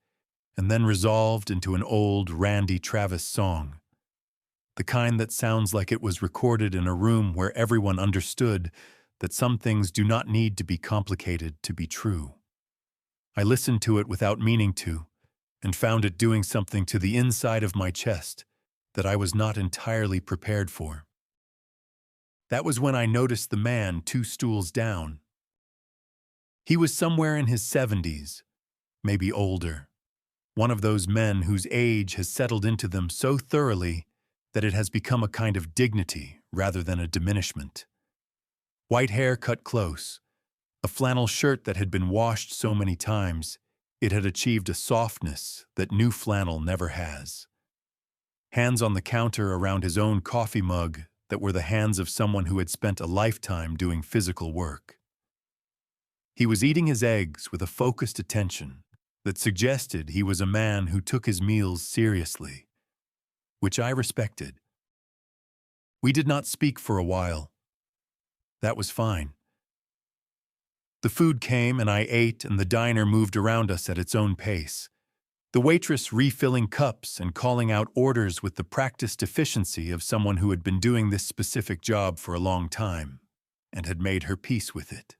and then resolved into an old Randy Travis song. The kind that sounds like it was recorded in a room where everyone understood that some things do not need to be complicated to be true. I listened to it without meaning to, and found it doing something to the inside of my chest that I was not entirely prepared for. That was when I noticed the man 2 stools down. He was somewhere in his 70s, maybe older. One of those men whose age has settled into them so thoroughly that it has become a kind of dignity rather than a diminishment. White hair cut close, a flannel shirt that had been washed so many times, it had achieved a softness that new flannel never has. Hands on the counter around his own coffee mug that were the hands of someone who had spent a lifetime doing physical work. He was eating his eggs with a focused attention that suggested he was a man who took his meals seriously, which I respected. We did not speak for a while. That was fine. The food came and I ate, and the diner moved around us at its own pace, the waitress refilling cups and calling out orders with the practiced efficiency of someone who had been doing this specific job for a long time and had made her peace with it.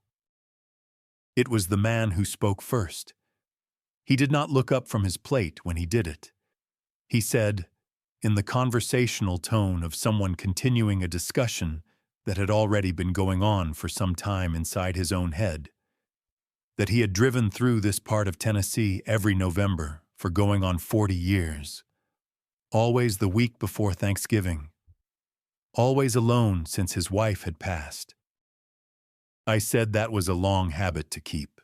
It was the man who spoke first. He did not look up from his plate when he did it. He said, in the conversational tone of someone continuing a discussion that had already been going on for some time inside his own head, that he had driven through this part of Tennessee every November for going on 40 years, always the week before Thanksgiving, always alone since his wife had passed. I said that was a long habit to keep.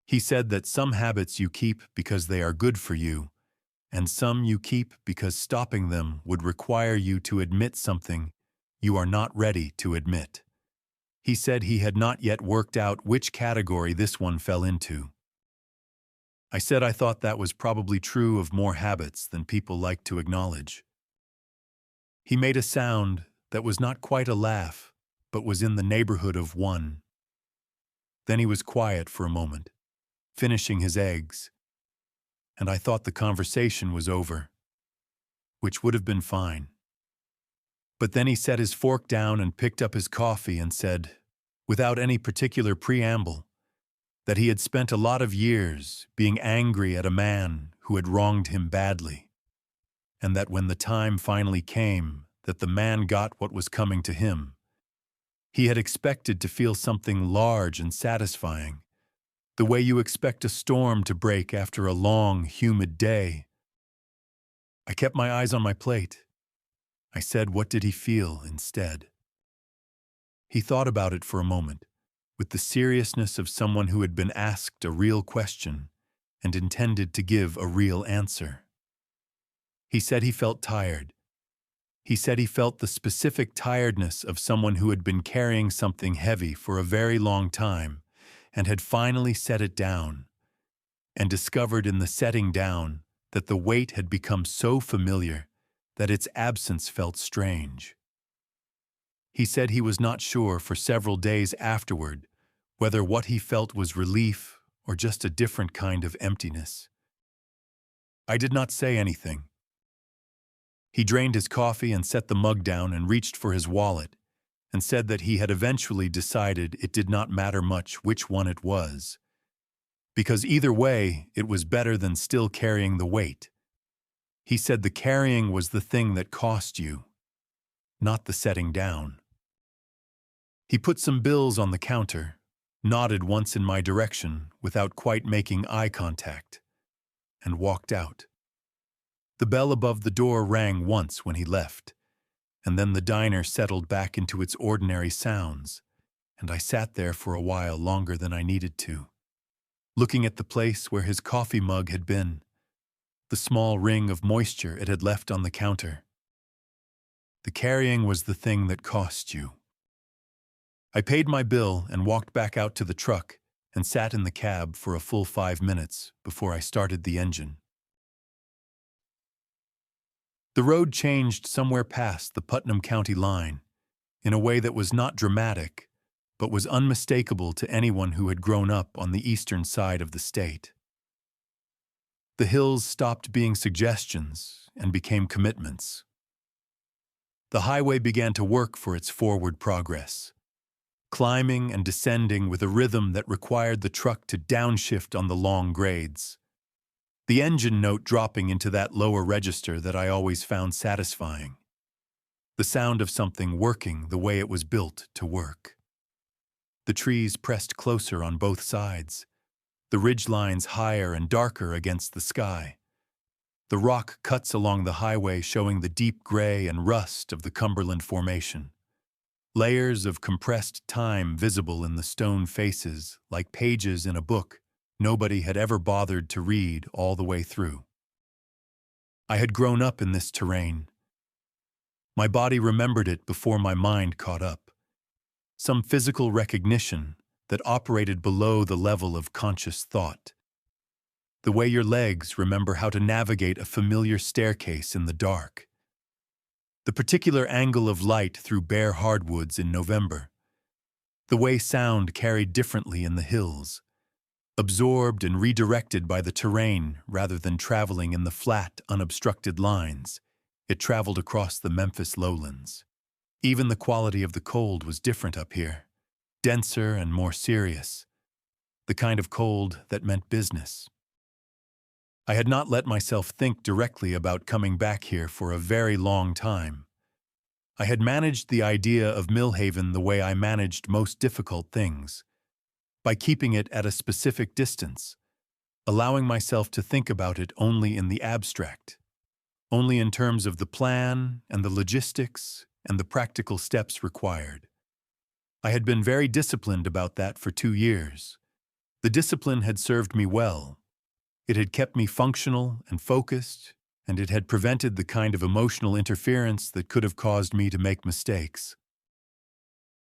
He said that some habits you keep because they are good for you, and some you keep because stopping them would require you to admit something you are not ready to admit. He said he had not yet worked out which category this one fell into. I said I thought that was probably true of more habits than people like to acknowledge. He made a sound that was not quite a laugh, but was in the neighborhood of one. Then he was quiet for a moment, finishing his eggs, and I thought the conversation was over, which would have been fine. But then he set his fork down and picked up his coffee and said, without any particular preamble, that he had spent a lot of years being angry at a man who had wronged him badly, and that when the time finally came that the man got what was coming to him, he had expected to feel something large and satisfying, the way you expect a storm to break after a long, humid day. I kept my eyes on my plate. I said, what did he feel instead? He thought about it for a moment, with the seriousness of someone who had been asked a real question and intended to give a real answer. He said he felt tired. He said he felt the specific tiredness of someone who had been carrying something heavy for a very long time and had finally set it down, and discovered in the setting down that the weight had become so familiar that its absence felt strange. He said he was not sure for several days afterward whether what he felt was relief or just a different kind of emptiness. I did not say anything. He drained his coffee and set the mug down and reached for his wallet and said that he had eventually decided it did not matter much which one it was, because either way it was better than still carrying the weight. He said the carrying was the thing that cost you, not the setting down. He put some bills on the counter, nodded once in my direction without quite making eye contact, and walked out. The bell above the door rang once when he left, and then the diner settled back into its ordinary sounds, and I sat there for a while longer than I needed to, looking at the place where his coffee mug had been, the small ring of moisture it had left on the counter. The carrying was the thing that cost you. I paid my bill and walked back out to the truck and sat in the cab for a full 5 minutes before I started the engine. The road changed somewhere past the Putnam County line in a way that was not dramatic, but was unmistakable to anyone who had grown up on the eastern side of the state. The hills stopped being suggestions and became commitments. The highway began to work for its forward progress, climbing and descending with a rhythm that required the truck to downshift on the long grades, the engine note dropping into that lower register that I always found satisfying, the sound of something working the way it was built to work. The trees pressed closer on both sides, the ridgelines higher and darker against the sky, the rock cuts along the highway showing the deep gray and rust of the Cumberland Formation, layers of compressed time visible in the stone faces like pages in a book nobody had ever bothered to read all the way through. I had grown up in this terrain. My body remembered it before my mind caught up. Some physical recognition that operated below the level of conscious thought. The way your legs remember how to navigate a familiar staircase in the dark. The particular angle of light through bare hardwoods in November. The way sound carried differently in the hills, absorbed and redirected by the terrain rather than traveling in the flat, unobstructed lines. It traveled across the Memphis lowlands. Even the quality of the cold was different up here, denser and more serious, the kind of cold that meant business. I had not let myself think directly about coming back here for a very long time. I had managed the idea of Millhaven the way I managed most difficult things, by keeping it at a specific distance, allowing myself to think about it only in the abstract, only in terms of the plan and the logistics and the practical steps required. I had been very disciplined about that for 2 years. The discipline had served me well. It had kept me functional and focused, and it had prevented the kind of emotional interference that could have caused me to make mistakes.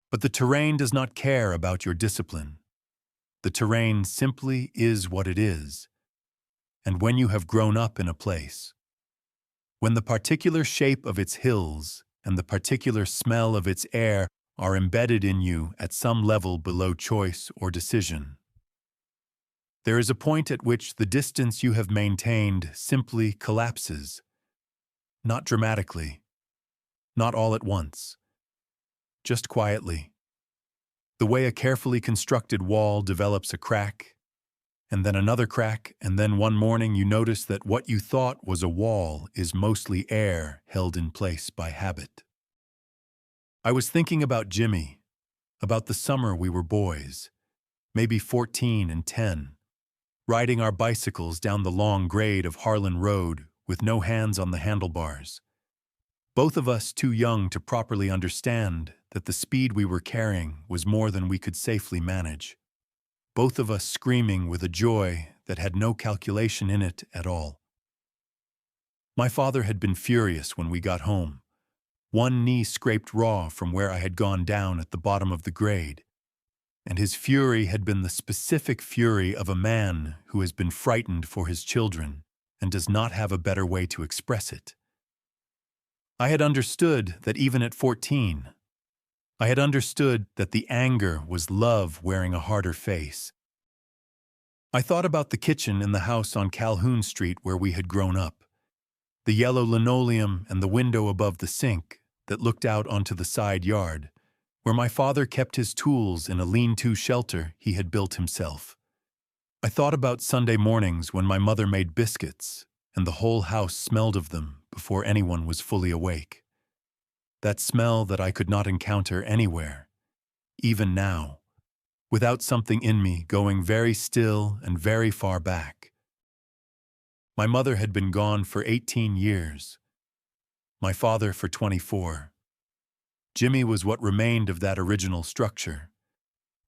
But the terrain does not care about your discipline. The terrain simply is what it is. And when you have grown up in a place, when the particular shape of its hills and the particular smell of its air are embedded in you at some level below choice or decision, there is a point at which the distance you have maintained simply collapses. Not dramatically, not all at once, just quietly. The way a carefully constructed wall develops a crack, and then another crack, and then one morning you notice that what you thought was a wall is mostly air held in place by habit. I was thinking about Jimmy, about the summer we were boys, maybe 14 and 10, riding our bicycles down the long grade of Harlan Road with no hands on the handlebars. Both of us too young to properly understand that the speed we were carrying was more than we could safely manage. Both of us screaming with a joy that had no calculation in it at all. My father had been furious when we got home. One knee scraped raw from where I had gone down at the bottom of the grade, and his fury had been the specific fury of a man who has been frightened for his children and does not have a better way to express it. I had understood that even at 14, I had understood that the anger was love wearing a harder face. I thought about the kitchen in the house on Calhoun Street where we had grown up, the yellow linoleum and the window above the sink that looked out onto the side yard, where my father kept his tools in a lean-to shelter he had built himself. I thought about Sunday mornings when my mother made biscuits and the whole house smelled of them before anyone was fully awake. That smell that I could not encounter anywhere, even now, without something in me going very still and very far back. My mother had been gone for 18 years. My father for 24. Jimmy was what remained of that original structure,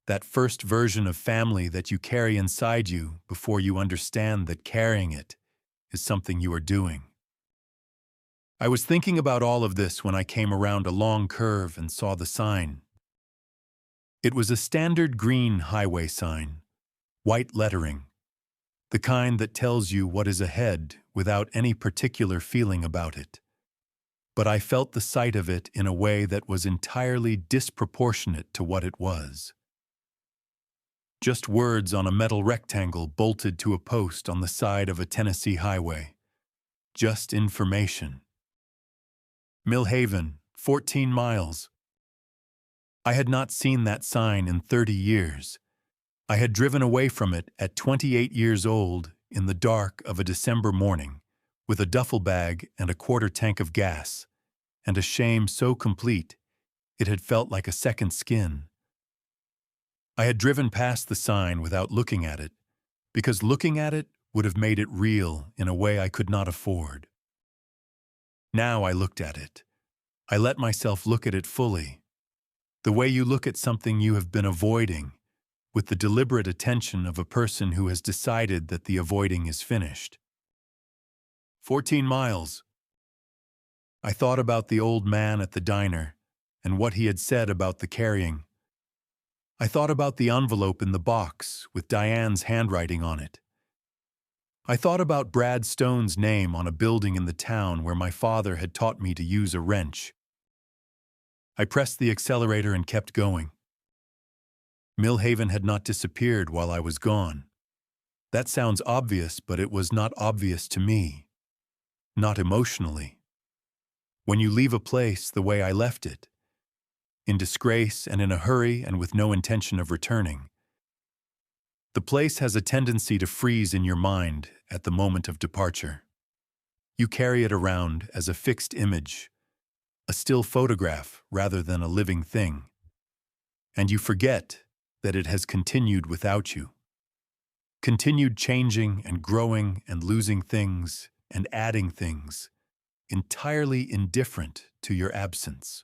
that first version of family that you carry inside you before you understand that carrying it is something you are doing. I was thinking about all of this when I came around a long curve and saw the sign. It was a standard green highway sign, white lettering, the kind that tells you what is ahead without any particular feeling about it. But I felt the sight of it in a way that was entirely disproportionate to what it was. Just words on a metal rectangle bolted to a post on the side of a Tennessee highway. Just information. Millhaven, 14 miles. I had not seen that sign in 30 years. I had driven away from it at 28 years old in the dark of a December morning, with a duffel bag and a quarter tank of gas, and a shame so complete it had felt like a second skin. I had driven past the sign without looking at it, because looking at it would have made it real in a way I could not afford. Now I looked at it. I let myself look at it fully, the way you look at something you have been avoiding, with the deliberate attention of a person who has decided that the avoiding is finished. 14 miles. I thought about the old man at the diner and what he had said about the carrying. I thought about the envelope in the box with Diane's handwriting on it. I thought about Brad Stone's name on a building in the town where my father had taught me to use a wrench. I pressed the accelerator and kept going. Millhaven had not disappeared while I was gone. That sounds obvious, but it was not obvious to me. Not emotionally. When you leave a place the way I left it, in disgrace and in a hurry and with no intention of returning, the place has a tendency to freeze in your mind at the moment of departure. You carry it around as a fixed image, a still photograph rather than a living thing. And you forget that it has continued without you. Continued changing and growing and losing things and adding things, entirely indifferent to your absence.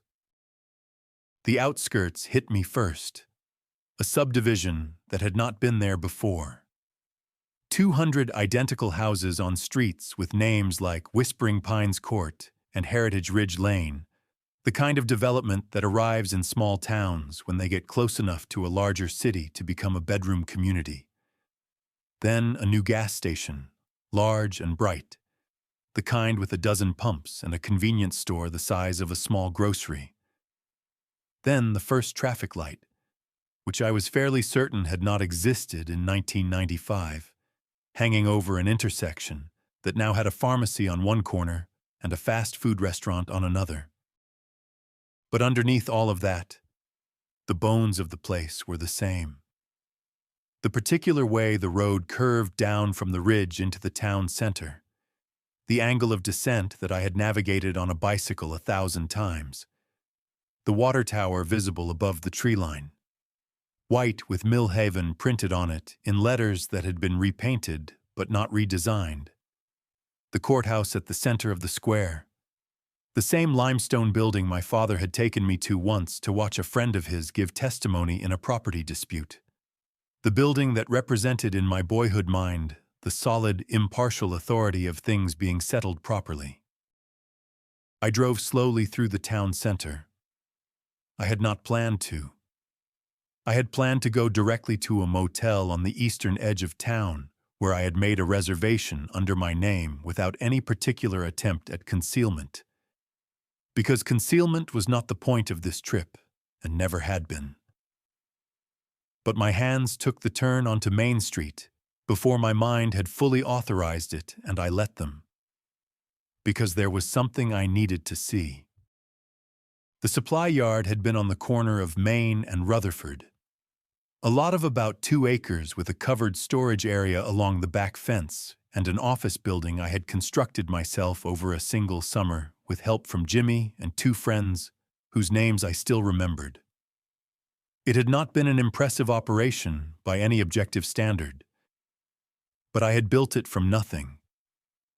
The outskirts hit me first, a subdivision that had not been there before. 200 identical houses on streets with names like Whispering Pines Court and Heritage Ridge Lane, the kind of development that arrives in small towns when they get close enough to a larger city to become a bedroom community. Then a new gas station, large and bright, the kind with a dozen pumps and a convenience store the size of a small grocery. Then the first traffic light, which I was fairly certain had not existed in 1995, hanging over an intersection that now had a pharmacy on one corner and a fast food restaurant on another. But underneath all of that, the bones of the place were the same. The particular way the road curved down from the ridge into the town center, the angle of descent that I had navigated on a bicycle 1,000 times, the water tower visible above the tree line, white with Millhaven printed on it in letters that had been repainted but not redesigned, the courthouse at the center of the square, the same limestone building my father had taken me to once to watch a friend of his give testimony in a property dispute, the building that represented in my boyhood mind the solid, impartial authority of things being settled properly. I drove slowly through the town center. I had not planned to. I had planned to go directly to a motel on the eastern edge of town, where I had made a reservation under my name without any particular attempt at concealment. Because concealment was not the point of this trip, and never had been. But my hands took the turn onto Main Street before my mind had fully authorized it, and I let them. Because there was something I needed to see. The supply yard had been on the corner of Main and Rutherford. A lot of about 2 acres with a covered storage area along the back fence and an office building I had constructed myself over a single summer with help from Jimmy and 2 friends whose names I still remembered. It had not been an impressive operation by any objective standard, but I had built it from nothing,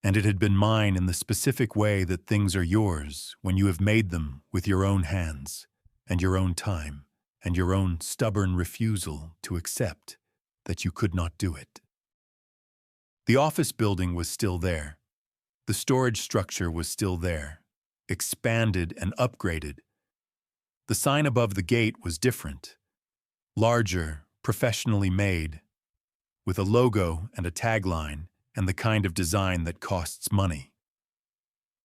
and it had been mine in the specific way that things are yours when you have made them with your own hands and your own time and your own stubborn refusal to accept that you could not do it. The office building was still there. The storage structure was still there, expanded and upgraded. The sign above the gate was different, larger, professionally made, with a logo and a tagline and the kind of design that costs money.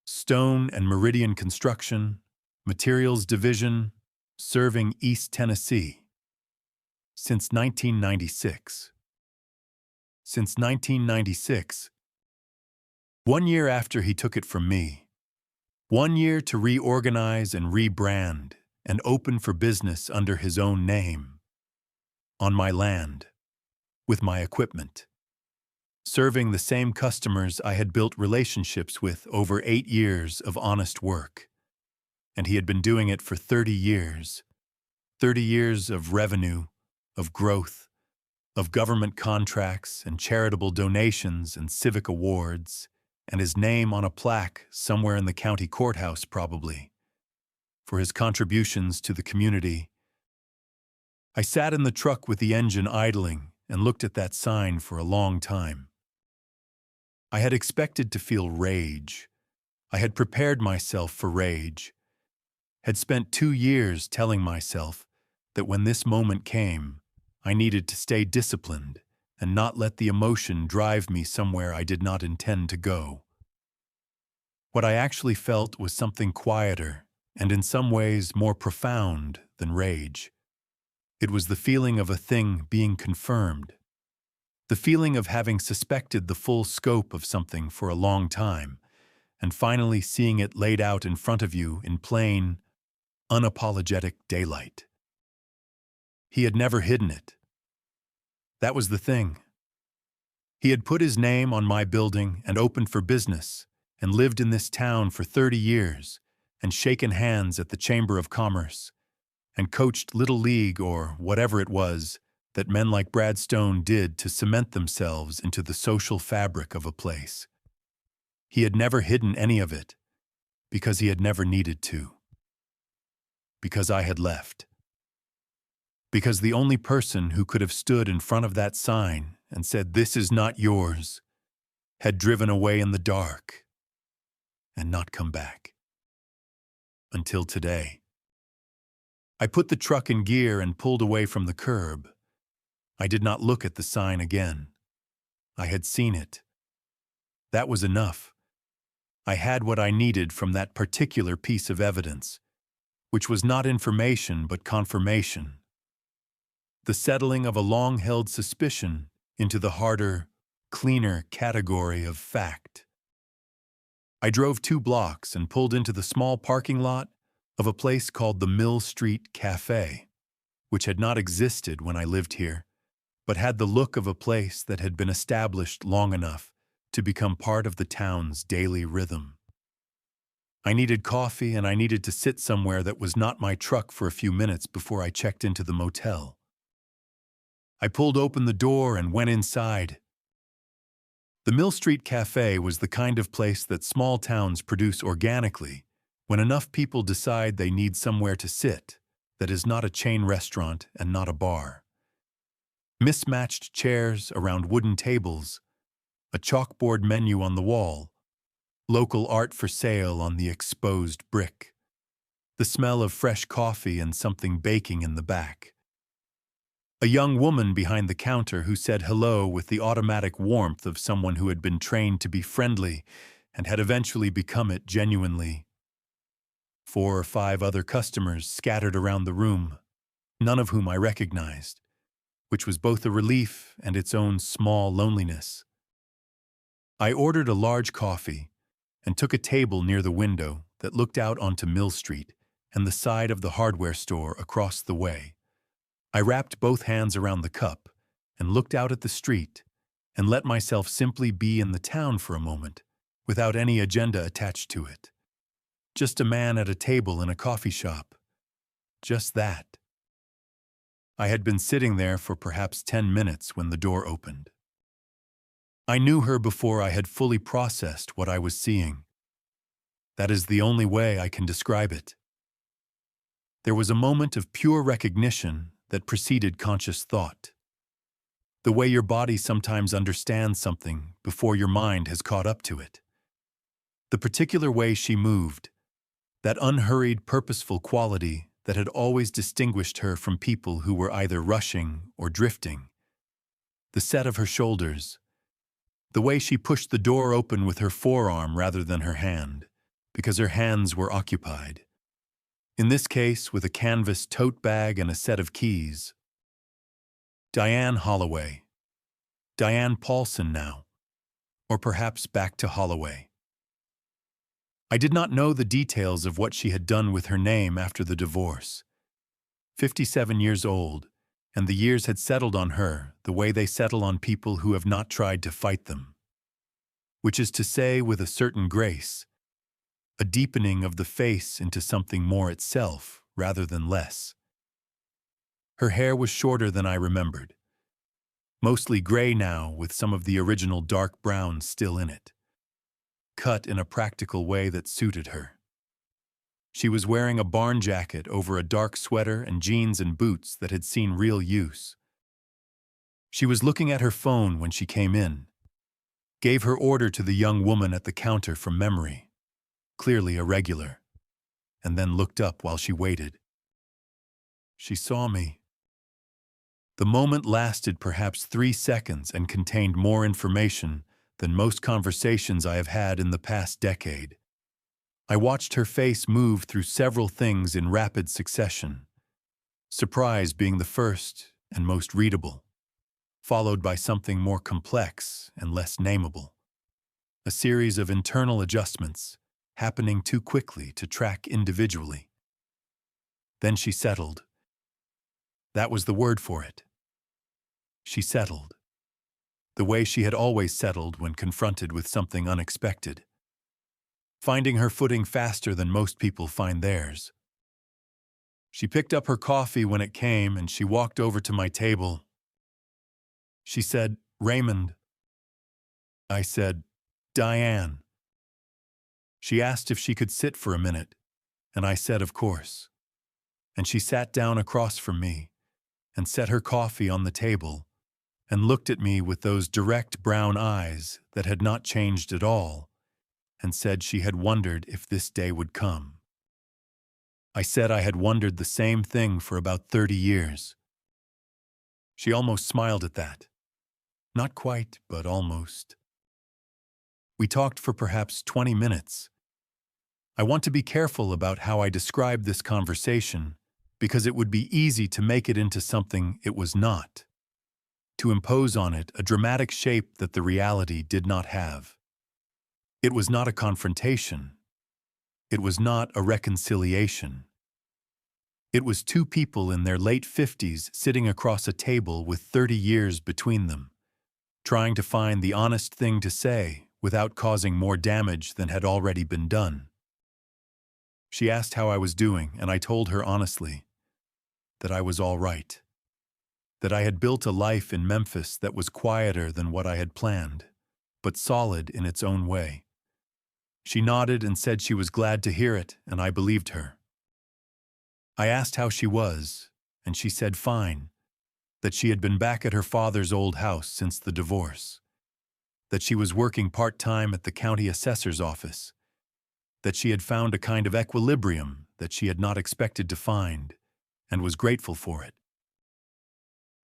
Stone and Meridian Construction, Materials Division, serving East Tennessee. Since 1996. Since 1996. 1 year after he took it from me. 1 year to reorganize and rebrand and open for business under his own name. On my land. With my equipment. Serving the same customers I had built relationships with over 8 years of honest work. And he had been doing it for 30 years. 30 years of revenue, of growth, of government contracts and charitable donations and civic awards, and his name on a plaque somewhere in the county courthouse probably, for his contributions to the community. I sat in the truck with the engine idling and looked at that sign for a long time. I had expected to feel rage. I had prepared myself for rage. Had spent 2 years telling myself that when this moment came, I needed to stay disciplined and not let the emotion drive me somewhere I did not intend to go. What I actually felt was something quieter and in some ways more profound than rage. It was the feeling of a thing being confirmed. The feeling of having suspected the full scope of something for a long time, and finally seeing it laid out in front of you in plain, unapologetic daylight. He had never hidden it. That was the thing. He had put his name on my building and opened for business, and lived in this town for 30 years, and shaken hands at the Chamber of Commerce, and coached Little League or whatever it was, that men like Brad Stone did to cement themselves into the social fabric of a place. He had never hidden any of it, because he had never needed to. Because I had left. Because the only person who could have stood in front of that sign and said, "This is not yours," had driven away in the dark and not come back. Until today. I put the truck in gear and pulled away from the curb. I did not look at the sign again. I had seen it. That was enough. I had what I needed from that particular piece of evidence, which was not information but confirmation. The settling of a long-held suspicion into the harder, cleaner category of fact. I drove 2 blocks and pulled into the small parking lot of a place called the Mill Street Cafe, which had not existed when I lived here, but had the look of a place that had been established long enough to become part of the town's daily rhythm. I needed coffee and I needed to sit somewhere that was not my truck for a few minutes before I checked into the motel. I pulled open the door and went inside. The Mill Street Cafe was the kind of place that small towns produce organically when enough people decide they need somewhere to sit that is not a chain restaurant and not a bar. Mismatched chairs around wooden tables, a chalkboard menu on the wall, local art for sale on the exposed brick, the smell of fresh coffee and something baking in the back. A young woman behind the counter who said hello with the automatic warmth of someone who had been trained to be friendly and had eventually become it genuinely. 4 or 5 other customers scattered around the room, none of whom I recognized, which was both a relief and its own small loneliness. I ordered a large coffee and took a table near the window that looked out onto Mill Street and the side of the hardware store across the way. I wrapped both hands around the cup and looked out at the street and let myself simply be in the town for a moment without any agenda attached to it. Just a man at a table in a coffee shop. Just that. I had been sitting there for perhaps 10 minutes when the door opened. I knew her before I had fully processed what I was seeing. That is the only way I can describe it. There was a moment of pure recognition that preceded conscious thought. The way your body sometimes understands something before your mind has caught up to it. The particular way she moved, that unhurried, purposeful quality that had always distinguished her from people who were either rushing or drifting. The set of her shoulders, the way she pushed the door open with her forearm rather than her hand, because her hands were occupied. In this case, with a canvas tote bag and a set of keys. Diane Holloway. Diane Paulson now. Or perhaps back to Holloway. I did not know the details of what she had done with her name after the divorce. 57 years old, and the years had settled on her the way they settle on people who have not tried to fight them. Which is to say, with a certain grace, a deepening of the face into something more itself rather than less. Her hair was shorter than I remembered, mostly gray now with some of the original dark brown still in it, cut in a practical way that suited her. She was wearing a barn jacket over a dark sweater and jeans and boots that had seen real use. She was looking at her phone when she came in, gave her order to the young woman at the counter from memory, clearly irregular, and then looked up while she waited. She saw me. The moment lasted perhaps 3 seconds and contained more information than most conversations I have had in the past decade. I watched her face move through several things in rapid succession, surprise being the first and most readable, followed by something more complex and less nameable. A series of internal adjustments, happening too quickly to track individually. Then she settled. That was the word for it. She settled. The way she had always settled when confronted with something unexpected. Finding her footing faster than most people find theirs. She picked up her coffee when it came and she walked over to my table, She said, "Raymond." I said, "Diane." She asked if she could sit for a minute, and I said, "Of course." And she sat down across from me and set her coffee on the table and looked at me with those direct brown eyes that had not changed at all, and said she had wondered if this day would come. I said I had wondered the same thing for about 30 years. She almost smiled at that. Not quite, but almost. We talked for perhaps 20 minutes. I want to be careful about how I describe this conversation because it would be easy to make it into something it was not, to impose on it a dramatic shape that the reality did not have. It was not a confrontation. It was not a reconciliation. It was two people in their late 50s sitting across a table with 30 years between them, trying to find the honest thing to say without causing more damage than had already been done. She asked how I was doing, and I told her honestly that I was all right, that I had built a life in Memphis that was quieter than what I had planned, but solid in its own way. She nodded and said she was glad to hear it, and I believed her. I asked how she was, and she said fine, that she had been back at her father's old house since the divorce, that she was working part-time at the county assessor's office, that she had found a kind of equilibrium that she had not expected to find, and was grateful for it.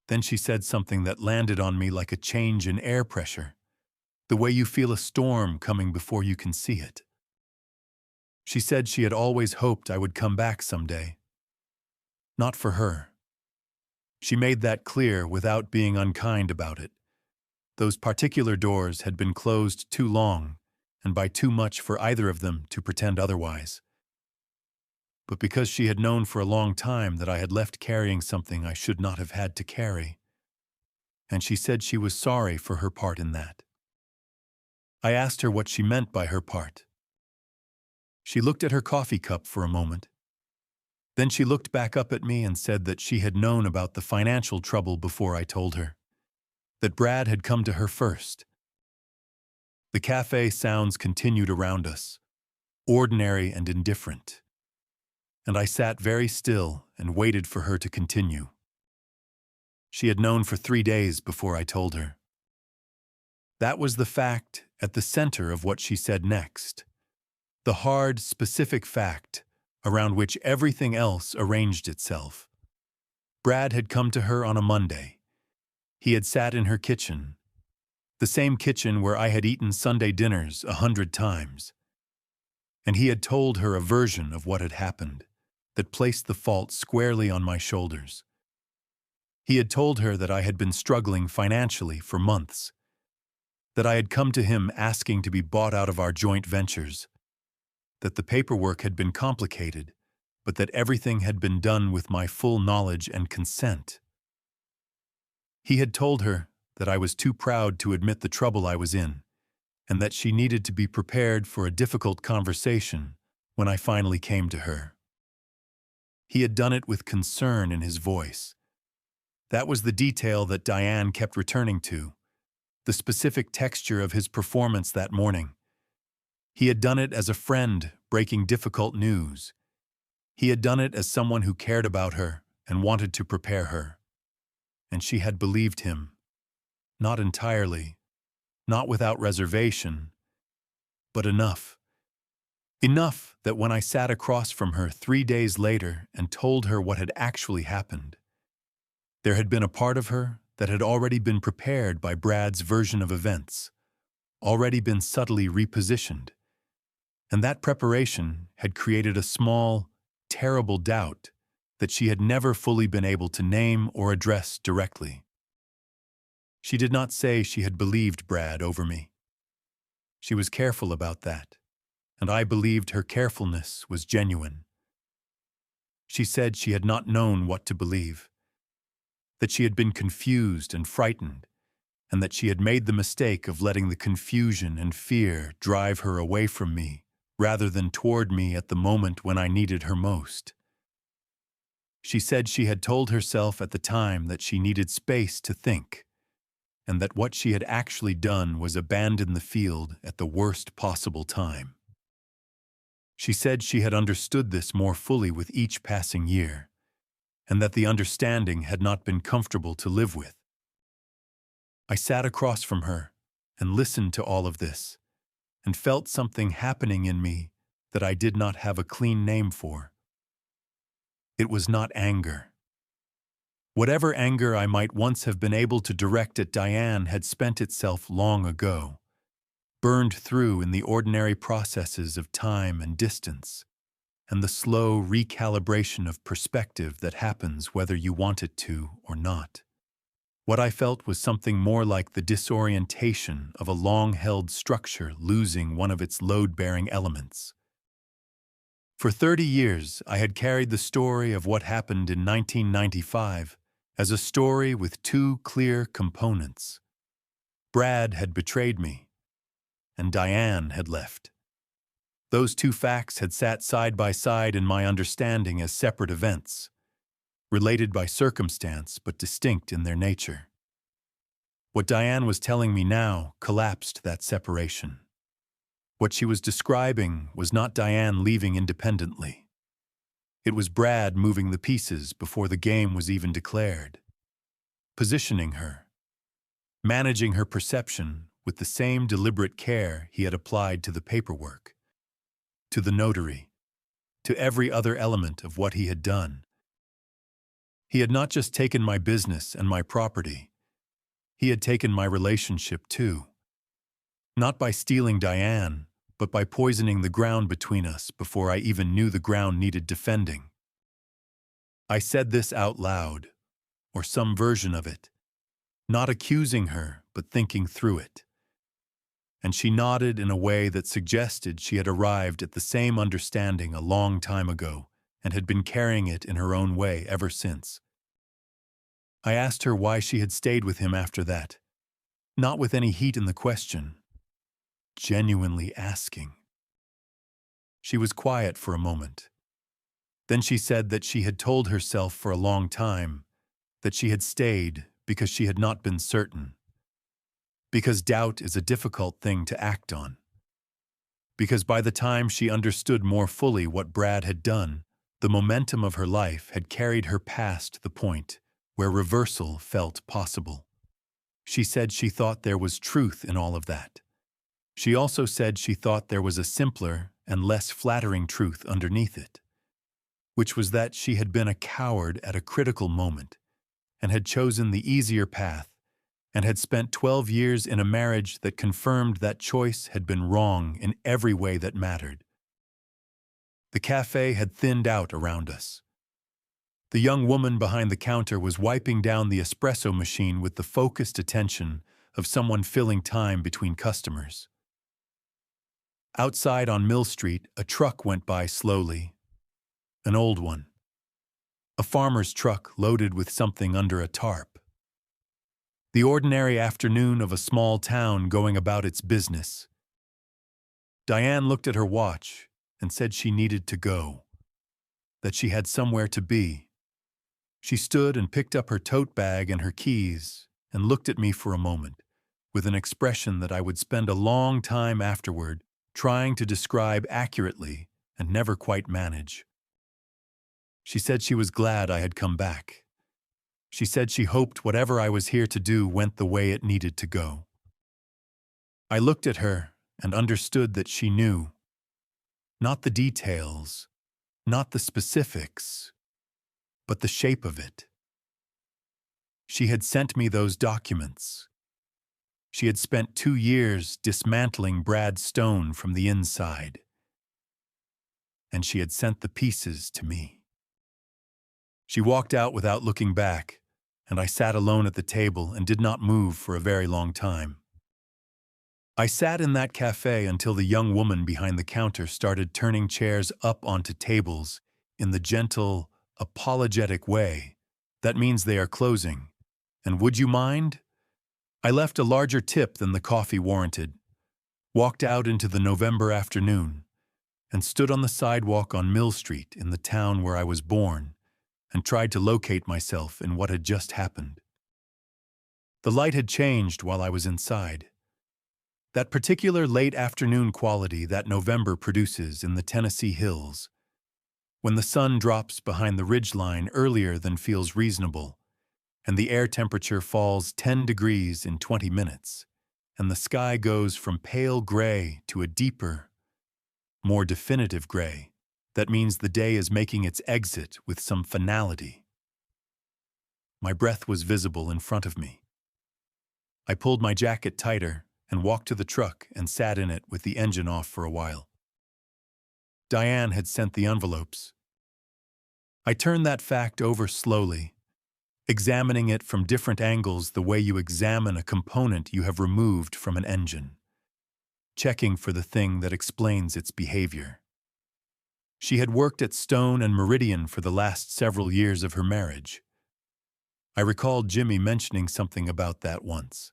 Then she said something that landed on me like a change in air pressure, the way you feel a storm coming before you can see it. She said she had always hoped I would come back someday. Not for her. She made that clear without being unkind about it. Those particular doors had been closed too long, and by too much for either of them to pretend otherwise. But because she had known for a long time that I had left carrying something I should not have had to carry, and she said she was sorry for her part in that. I asked her what she meant by her part. She looked at her coffee cup for a moment. Then she looked back up at me and said that she had known about the financial trouble before I told her, that Brad had come to her first. The cafe sounds continued around us, ordinary and indifferent, and I sat very still and waited for her to continue. She had known for 3 days before I told her. That was the fact at the center of what she said next, the hard, specific fact around which everything else arranged itself. Brad had come to her on a Monday. He had sat in her kitchen, the same kitchen where I had eaten Sunday dinners 100 times. And he had told her a version of what had happened that placed the fault squarely on my shoulders. He had told her that I had been struggling financially for months, that I had come to him asking to be bought out of our joint ventures, that the paperwork had been complicated, but that everything had been done with my full knowledge and consent. He had told her that I was too proud to admit the trouble I was in, and that she needed to be prepared for a difficult conversation when I finally came to her. He had done it with concern in his voice. That was the detail that Diane kept returning to, the specific texture of his performance that morning. He had done it as a friend breaking difficult news. He had done it as someone who cared about her and wanted to prepare her. And she had believed him. Not entirely, not without reservation, but enough. Enough that when I sat across from her 3 days later and told her what had actually happened, there had been a part of her that had already been prepared by Brad's version of events, already been subtly repositioned, and that preparation had created a small, terrible doubt that she had never fully been able to name or address directly. She did not say she had believed Brad over me. She was careful about that, and I believed her carefulness was genuine. She said she had not known what to believe, that she had been confused and frightened, and that she had made the mistake of letting the confusion and fear drive her away from me rather than toward me at the moment when I needed her most. She said she had told herself at the time that she needed space to think, and that what she had actually done was abandon the field at the worst possible time. She said she had understood this more fully with each passing year, and that the understanding had not been comfortable to live with. I sat across from her and listened to all of this, and felt something happening in me that I did not have a clean name for. It was not anger. Whatever anger I might once have been able to direct at Diane had spent itself long ago, burned through in the ordinary processes of time and distance, and the slow recalibration of perspective that happens whether you want it to or not. What I felt was something more like the disorientation of a long-held structure losing one of its load-bearing elements. For 30 years, I had carried the story of what happened in 1995 as a story with two clear components. Brad had betrayed me, and Diane had left. Those two facts had sat side by side in my understanding as separate events, related by circumstance but distinct in their nature. What Diane was telling me now collapsed that separation. What she was describing was not Diane leaving independently. It was Brad moving the pieces before the game was even declared, positioning her, managing her perception with the same deliberate care he had applied to the paperwork, to the notary, to every other element of what he had done. He had not just taken my business and my property, he had taken my relationship too. Not by stealing Diane, but by poisoning the ground between us before I even knew the ground needed defending. I said this out loud, or some version of it, not accusing her, but thinking through it. And she nodded in a way that suggested she had arrived at the same understanding a long time ago and had been carrying it in her own way ever since. I asked her why she had stayed with him after that, not with any heat in the question, genuinely asking. She was quiet for a moment. Then she said that she had told herself for a long time that she had stayed because she had not been certain. Because doubt is a difficult thing to act on. Because by the time she understood more fully what Brad had done, the momentum of her life had carried her past the point where reversal felt possible. She said she thought there was truth in all of that. She also said she thought there was a simpler and less flattering truth underneath it, which was that she had been a coward at a critical moment and had chosen the easier path and had spent 12 years in a marriage that confirmed that choice had been wrong in every way that mattered. The cafe had thinned out around us. The young woman behind the counter was wiping down the espresso machine with the focused attention of someone filling time between customers. Outside on Mill Street, a truck went by slowly, an old one. A farmer's truck loaded with something under a tarp. The ordinary afternoon of a small town going about its business. Diane looked at her watch and said she needed to go, that she had somewhere to be. She stood and picked up her tote bag and her keys and looked at me for a moment, with an expression that I would spend a long time afterward trying to describe accurately and never quite manage. She said she was glad I had come back. She said she hoped whatever I was here to do went the way it needed to go. I looked at her and understood that she knew. Not the details, not the specifics, but the shape of it. She had sent me those documents. She had spent 2 years dismantling Brad Stone from the inside. And she had sent the pieces to me. She walked out without looking back, and I sat alone at the table and did not move for a very long time. I sat in that cafe until the young woman behind the counter started turning chairs up onto tables in the gentle, apologetic way. That means they are closing. And would you mind? I left a larger tip than the coffee warranted, walked out into the November afternoon, and stood on the sidewalk on Mill Street in the town where I was born, and tried to locate myself in what had just happened. The light had changed while I was inside. That particular late afternoon quality that November produces in the Tennessee hills, when the sun drops behind the ridgeline earlier than feels reasonable, and the air temperature falls 10 degrees in 20 minutes, and the sky goes from pale gray to a deeper, more definitive gray. That means the day is making its exit with some finality. My breath was visible in front of me. I pulled my jacket tighter and walked to the truck and sat in it with the engine off for a while. Diane had sent the envelopes. I turned that fact over slowly, examining it from different angles the way you examine a component you have removed from an engine, checking for the thing that explains its behavior. She had worked at Stone and Meridian for the last several years of her marriage. I recalled Jimmy mentioning something about that once.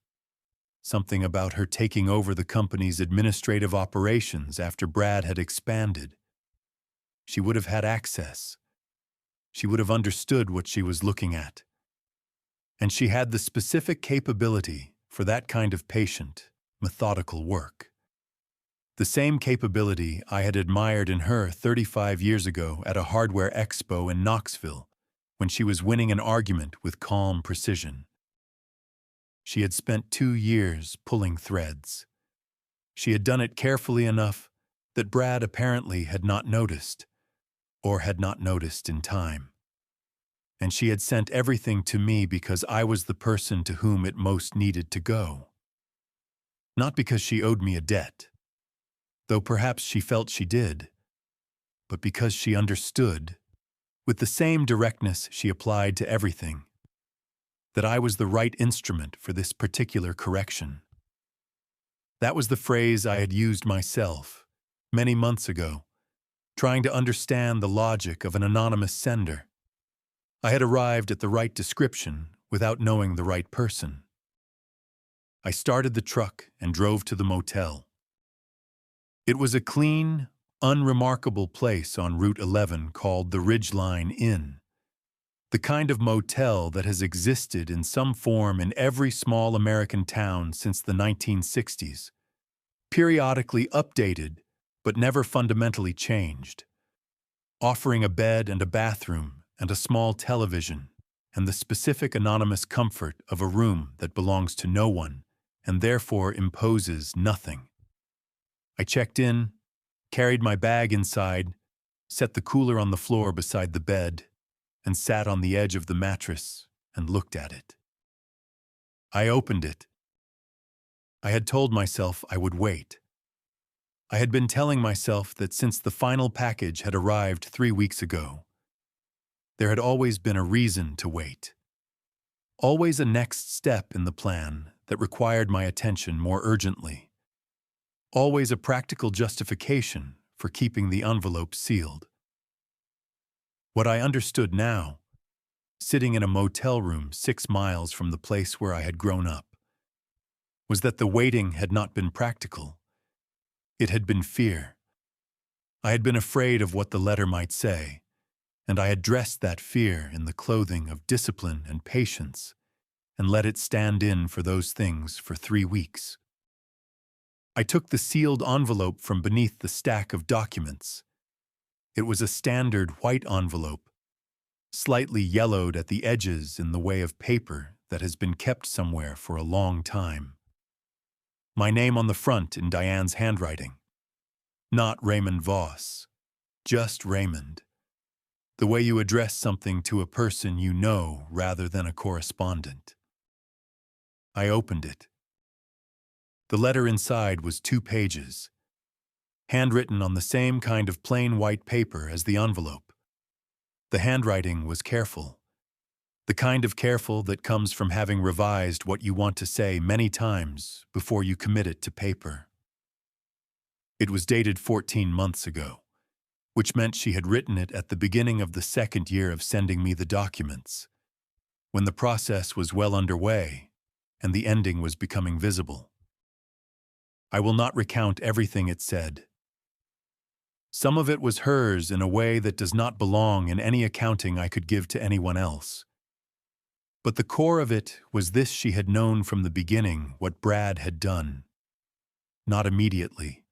Something about her taking over the company's administrative operations after Brad had expanded. She would have had access. She would have understood what she was looking at. And she had the specific capability for that kind of patient, methodical work. The same capability I had admired in her 35 years ago at a hardware expo in Knoxville, when she was winning an argument with calm precision. She had spent 2 years pulling threads. She had done it carefully enough that Brad apparently had not noticed, or had not noticed in time. And she had sent everything to me because I was the person to whom it most needed to go. Not because she owed me a debt, though perhaps she felt she did, but because she understood, with the same directness she applied to everything, that I was the right instrument for this particular correction. That was the phrase I had used myself, many months ago, trying to understand the logic of an anonymous sender. I had arrived at the right description without knowing the right person. I started the truck and drove to the motel. It was a clean, unremarkable place on Route 11 called the Ridgeline Inn, the kind of motel that has existed in some form in every small American town since the 1960s, periodically updated but never fundamentally changed, offering a bed and a bathroom and a small television and the specific anonymous comfort of a room that belongs to no one and therefore imposes nothing. I checked in, carried my bag inside, set the cooler on the floor beside the bed, and sat on the edge of the mattress and looked at it. I opened it. I had told myself I would wait. I had been telling myself that since the final package had arrived 3 weeks ago, there had always been a reason to wait. Always a next step in the plan that required my attention more urgently. Always a practical justification for keeping the envelope sealed. What I understood now, sitting in a motel room 6 miles from the place where I had grown up, was that the waiting had not been practical. It had been fear. I had been afraid of what the letter might say, and I had dressed that fear in the clothing of discipline and patience and let it stand in for those things for 3 weeks. I took the sealed envelope from beneath the stack of documents. It was a standard white envelope, slightly yellowed at the edges in the way of paper that has been kept somewhere for a long time. My name on the front in Diane's handwriting. Not Raymond Voss, just Raymond. The way you address something to a person you know rather than a correspondent. I opened it. The letter inside was 2 pages, handwritten on the same kind of plain white paper as the envelope. The handwriting was careful, the kind of careful that comes from having revised what you want to say many times before you commit it to paper. It was dated 14 months ago, which meant she had written it at the beginning of the 2nd year of sending me the documents, when the process was well underway and the ending was becoming visible. I will not recount everything it said. Some of it was hers in a way that does not belong in any accounting I could give to anyone else. But the core of it was this: she had known from the beginning what Brad had done. Not immediately.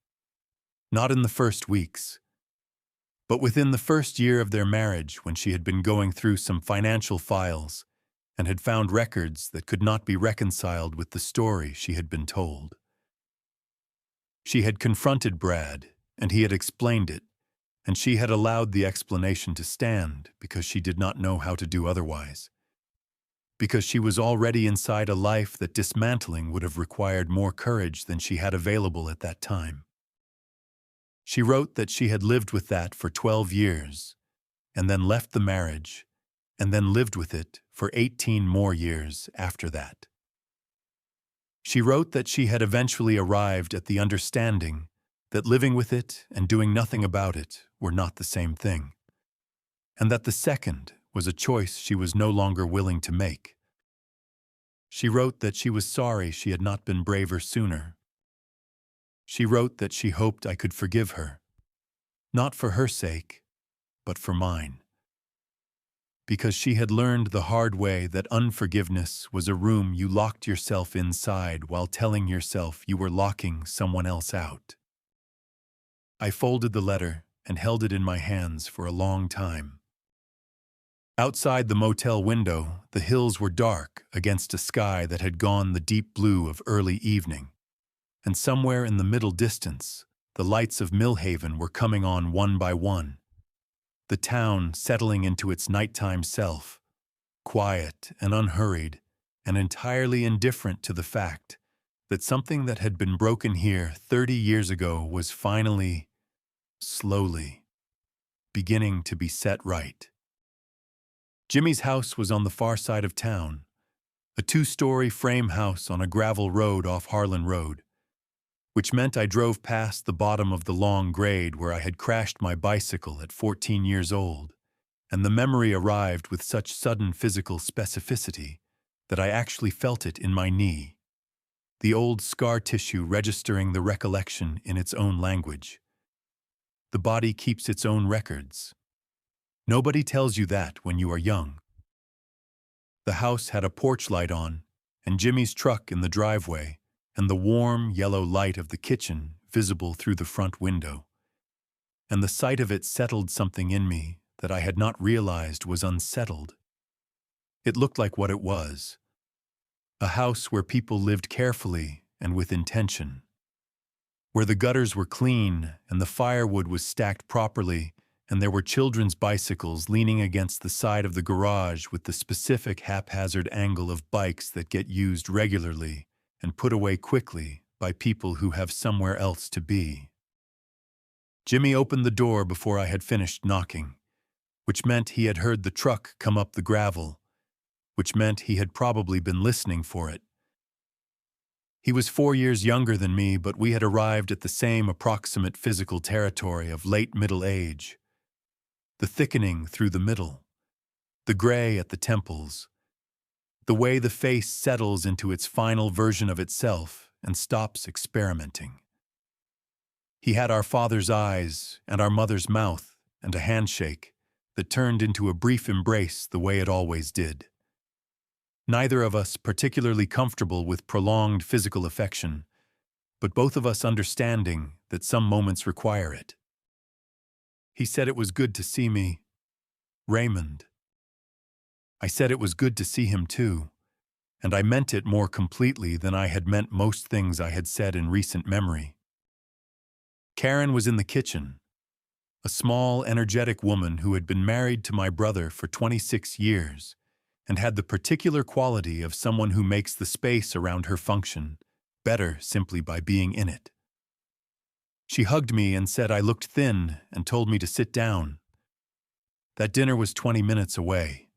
Not in the first weeks. But within the first year of their marriage, when she had been going through some financial files and had found records that could not be reconciled with the story she had been told. She had confronted Brad, and he had explained it, and she had allowed the explanation to stand because she did not know how to do otherwise. Because she was already inside a life that dismantling would have required more courage than she had available at that time. She wrote that she had lived with that for 12 years, and then left the marriage, and then lived with it for 18 more years after that. She wrote that she had eventually arrived at the understanding that living with it and doing nothing about it were not the same thing, and that the second was a choice she was no longer willing to make. She wrote that she was sorry she had not been braver sooner. She wrote that she hoped I could forgive her, not for her sake, but for mine. Because she had learned the hard way that unforgiveness was a room you locked yourself inside while telling yourself you were locking someone else out. I folded the letter and held it in my hands for a long time. Outside the motel window, the hills were dark against a sky that had gone the deep blue of early evening, and somewhere in the middle distance, the lights of Millhaven were coming on one by one, the town settling into its nighttime self, quiet and unhurried, and entirely indifferent to the fact that something that had been broken here 30 years ago was finally, slowly, beginning to be set right. Jimmy's house was on the far side of town, a 2-story frame house on a gravel road off Harlan Road, which meant I drove past the bottom of the long grade where I had crashed my bicycle at 14 years old, and the memory arrived with such sudden physical specificity that I actually felt it in my knee, the old scar tissue registering the recollection in its own language. The body keeps its own records. Nobody tells you that when you are young. The house had a porch light on, and Jimmy's truck in the driveway, and the warm, yellow light of the kitchen visible through the front window. And the sight of it settled something in me that I had not realized was unsettled. It looked like what it was: a house where people lived carefully and with intention, where the gutters were clean and the firewood was stacked properly, and there were children's bicycles leaning against the side of the garage with the specific haphazard angle of bikes that get used regularly and put away quickly by people who have somewhere else to be. Jimmy opened the door before I had finished knocking, which meant he had heard the truck come up the gravel, which meant he had probably been listening for it. He was 4 years younger than me, but we had arrived at the same approximate physical territory of late middle age. The thickening through the middle, the gray at the temples, the way the face settles into its final version of itself and stops experimenting. He had our father's eyes and our mother's mouth and a handshake that turned into a brief embrace the way it always did. Neither of us particularly comfortable with prolonged physical affection, but both of us understanding that some moments require it. He said it was good to see me, Raymond. I said it was good to see him too, and I meant it more completely than I had meant most things I had said in recent memory. Karen was in the kitchen, a small, energetic woman who had been married to my brother for 26 years and had the particular quality of someone who makes the space around her function better simply by being in it. She hugged me and said I looked thin and told me to sit down. That dinner was 20 minutes away.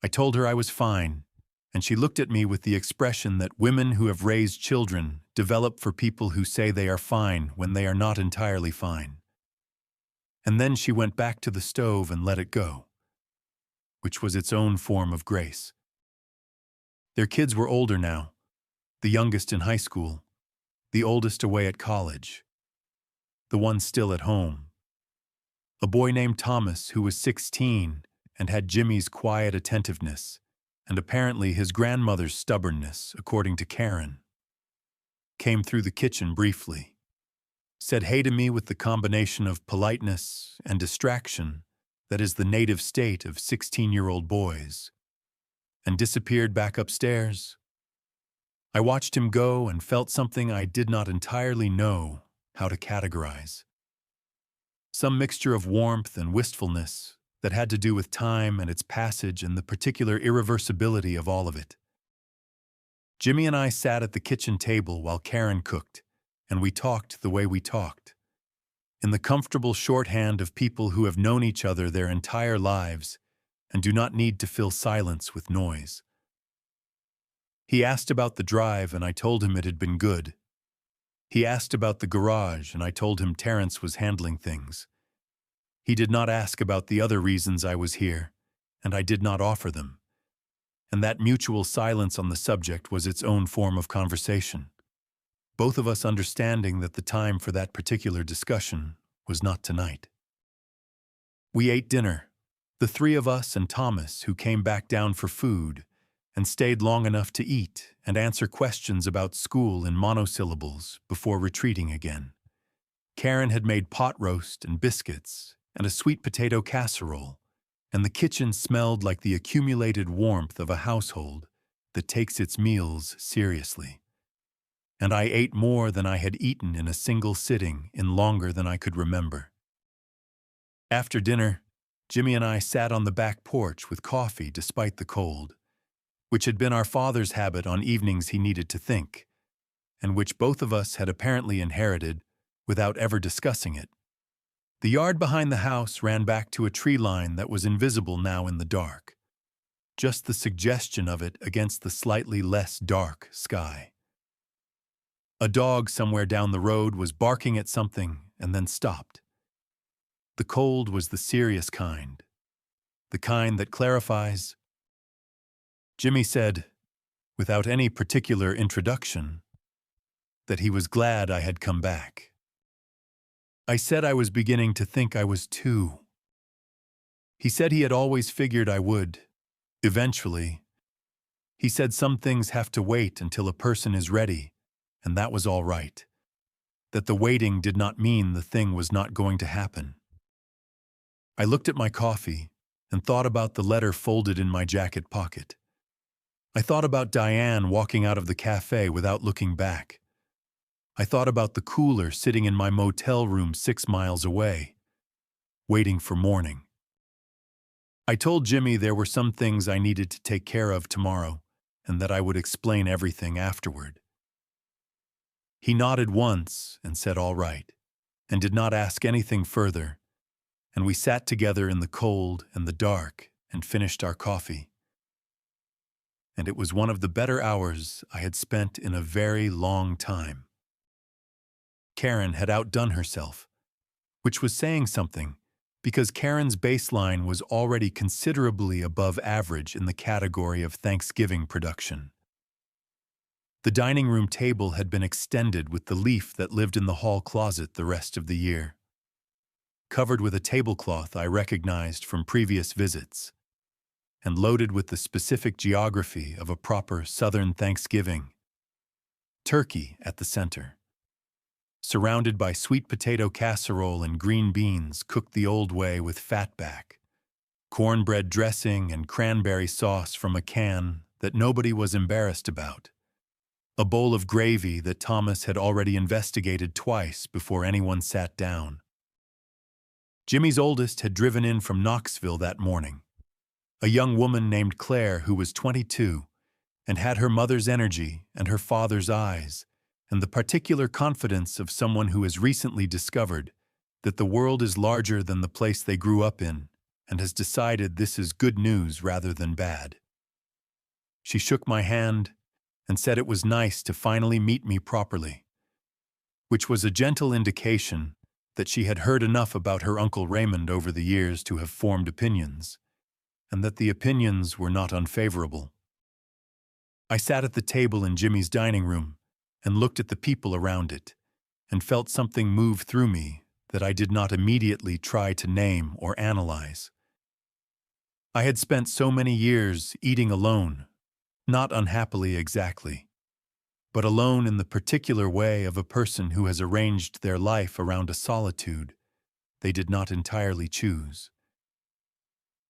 I told her I was fine, and she looked at me with the expression that women who have raised children develop for people who say they are fine when they are not entirely fine. And then she went back to the stove and let it go, which was its own form of grace. Their kids were older now, the youngest in high school, the oldest away at college, the one still at home. A boy named Thomas who was 16 and had Jimmy's quiet attentiveness, and apparently his grandmother's stubbornness, according to Karen, came through the kitchen briefly, said hey to me with the combination of politeness and distraction that is the native state of 16-year-old boys, and disappeared back upstairs. I watched him go and felt something I did not entirely know how to categorize. Some mixture of warmth and wistfulness that had to do with time and its passage and the particular irreversibility of all of it. Jimmy and I sat at the kitchen table while Karen cooked, and we talked the way we talked, in the comfortable shorthand of people who have known each other their entire lives and do not need to fill silence with noise. He asked about the drive, and I told him it had been good. He asked about the garage, and I told him Terrence was handling things. He did not ask about the other reasons I was here, and I did not offer them. And that mutual silence on the subject was its own form of conversation, both of us understanding that the time for that particular discussion was not tonight. We ate dinner, the three of us and Thomas, who came back down for food, and stayed long enough to eat and answer questions about school in monosyllables before retreating again. Karen had made pot roast and biscuits and a sweet potato casserole, and the kitchen smelled like the accumulated warmth of a household that takes its meals seriously. And I ate more than I had eaten in a single sitting in longer than I could remember. After dinner, Jimmy and I sat on the back porch with coffee despite the cold, which had been our father's habit on evenings he needed to think, and which both of us had apparently inherited without ever discussing it. The yard behind the house ran back to a tree line that was invisible now in the dark, just the suggestion of it against the slightly less dark sky. A dog somewhere down the road was barking at something and then stopped. The cold was the serious kind, the kind that clarifies. Jimmy said, without any particular introduction, that he was glad I had come back. I said I was beginning to think I was too. He said he had always figured I would, eventually. He said some things have to wait until a person is ready, and that was all right. That the waiting did not mean the thing was not going to happen. I looked at my coffee and thought about the letter folded in my jacket pocket. I thought about Diane walking out of the cafe without looking back. I thought about the cooler sitting in my motel room 6 miles away, waiting for morning. I told Jimmy there were some things I needed to take care of tomorrow, and that I would explain everything afterward. He nodded once and said all right, and did not ask anything further, and we sat together in the cold and the dark and finished our coffee. And it was one of the better hours I had spent in a very long time. Karen had outdone herself, which was saying something, because Karen's baseline was already considerably above average in the category of Thanksgiving production. The dining room table had been extended with the leaf that lived in the hall closet the rest of the year, covered with a tablecloth I recognized from previous visits, and loaded with the specific geography of a proper Southern Thanksgiving. Turkey at the center, surrounded by sweet potato casserole and green beans cooked the old way with fatback, cornbread dressing and cranberry sauce from a can that nobody was embarrassed about, a bowl of gravy that Thomas had already investigated twice before anyone sat down. Jimmy's oldest had driven in from Knoxville that morning, a young woman named Claire who was 22 and had her mother's energy and her father's eyes and the particular confidence of someone who has recently discovered that the world is larger than the place they grew up in and has decided this is good news rather than bad. She shook my hand and said it was nice to finally meet me properly, which was a gentle indication that she had heard enough about her Uncle Raymond over the years to have formed opinions, and that the opinions were not unfavorable. I sat at the table in Jimmy's dining room and looked at the people around it, and felt something move through me that I did not immediately try to name or analyze. I had spent so many years eating alone, not unhappily exactly, but alone in the particular way of a person who has arranged their life around a solitude they did not entirely choose.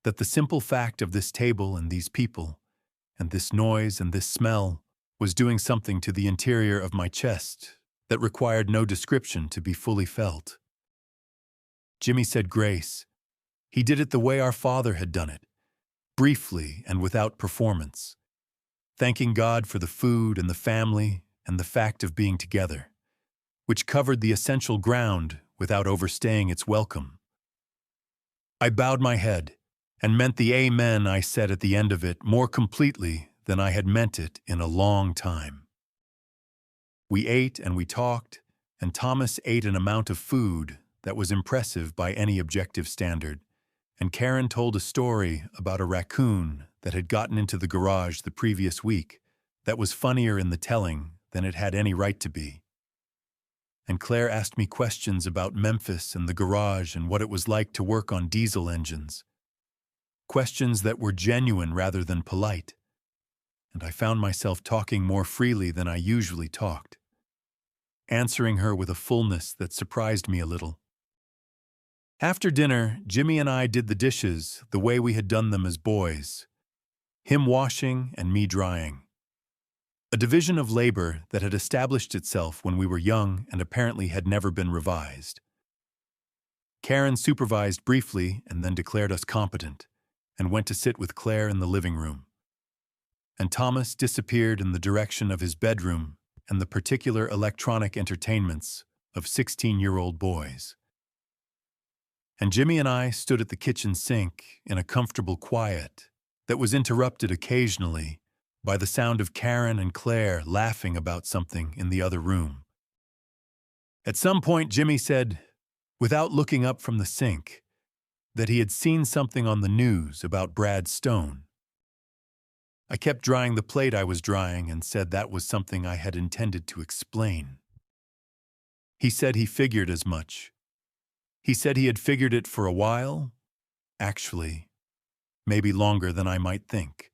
That the simple fact of this table and these people, and this noise and this smell, was doing something to the interior of my chest that required no description to be fully felt. Jimmy said grace. He did it the way our Father had done it, briefly and without performance, thanking God for the food and the family and the fact of being together, which covered the essential ground without overstaying its welcome. I bowed my head and meant the amen I said at the end of it more completely than I had meant it in a long time. We ate and we talked, and Thomas ate an amount of food that was impressive by any objective standard, and Karen told a story about a raccoon that had gotten into the garage the previous week that was funnier in the telling than it had any right to be. And Claire asked me questions about Memphis and the garage and what it was like to work on diesel engines. Questions that were genuine rather than polite. And I found myself talking more freely than I usually talked, answering her with a fullness that surprised me a little. After dinner, Jimmy and I did the dishes the way we had done them as boys, him washing and me drying. A division of labor that had established itself when we were young and apparently had never been revised. Karen supervised briefly and then declared us competent, and went to sit with Claire in the living room. And Thomas disappeared in the direction of his bedroom and the particular electronic entertainments of 16-year-old boys. And Jimmy and I stood at the kitchen sink in a comfortable quiet that was interrupted occasionally by the sound of Karen and Claire laughing about something in the other room. At some point, Jimmy said, without looking up from the sink, that he had seen something on the news about Brad Stone. I kept drying the plate I was drying and said that was something I had intended to explain. He said he figured as much. He said he had figured it for a while, actually, maybe longer than I might think.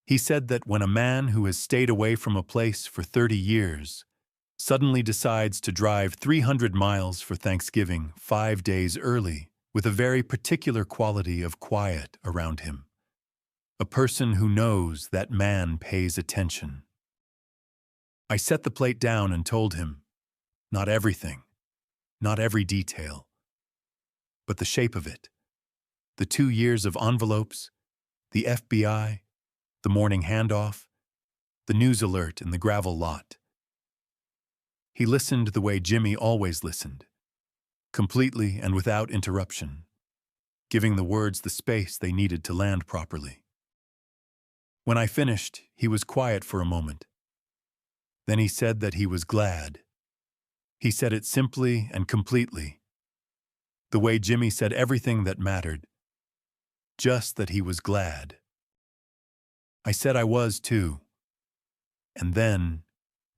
He said that when a man who has stayed away from a place for 30 years suddenly decides to drive 300 miles for Thanksgiving 5 days early with a very particular quality of quiet around him, a person who knows that man pays attention. I set the plate down and told him, not everything, not every detail, but the shape of it, the 2 years of envelopes, the FBI, the morning handoff, the news alert in the gravel lot. He listened the way Jimmy always listened, completely and without interruption, giving the words the space they needed to land properly. When I finished, he was quiet for a moment. Then he said that he was glad. He said it simply and completely, the way Jimmy said everything that mattered, just that he was glad. I said I was too. And then,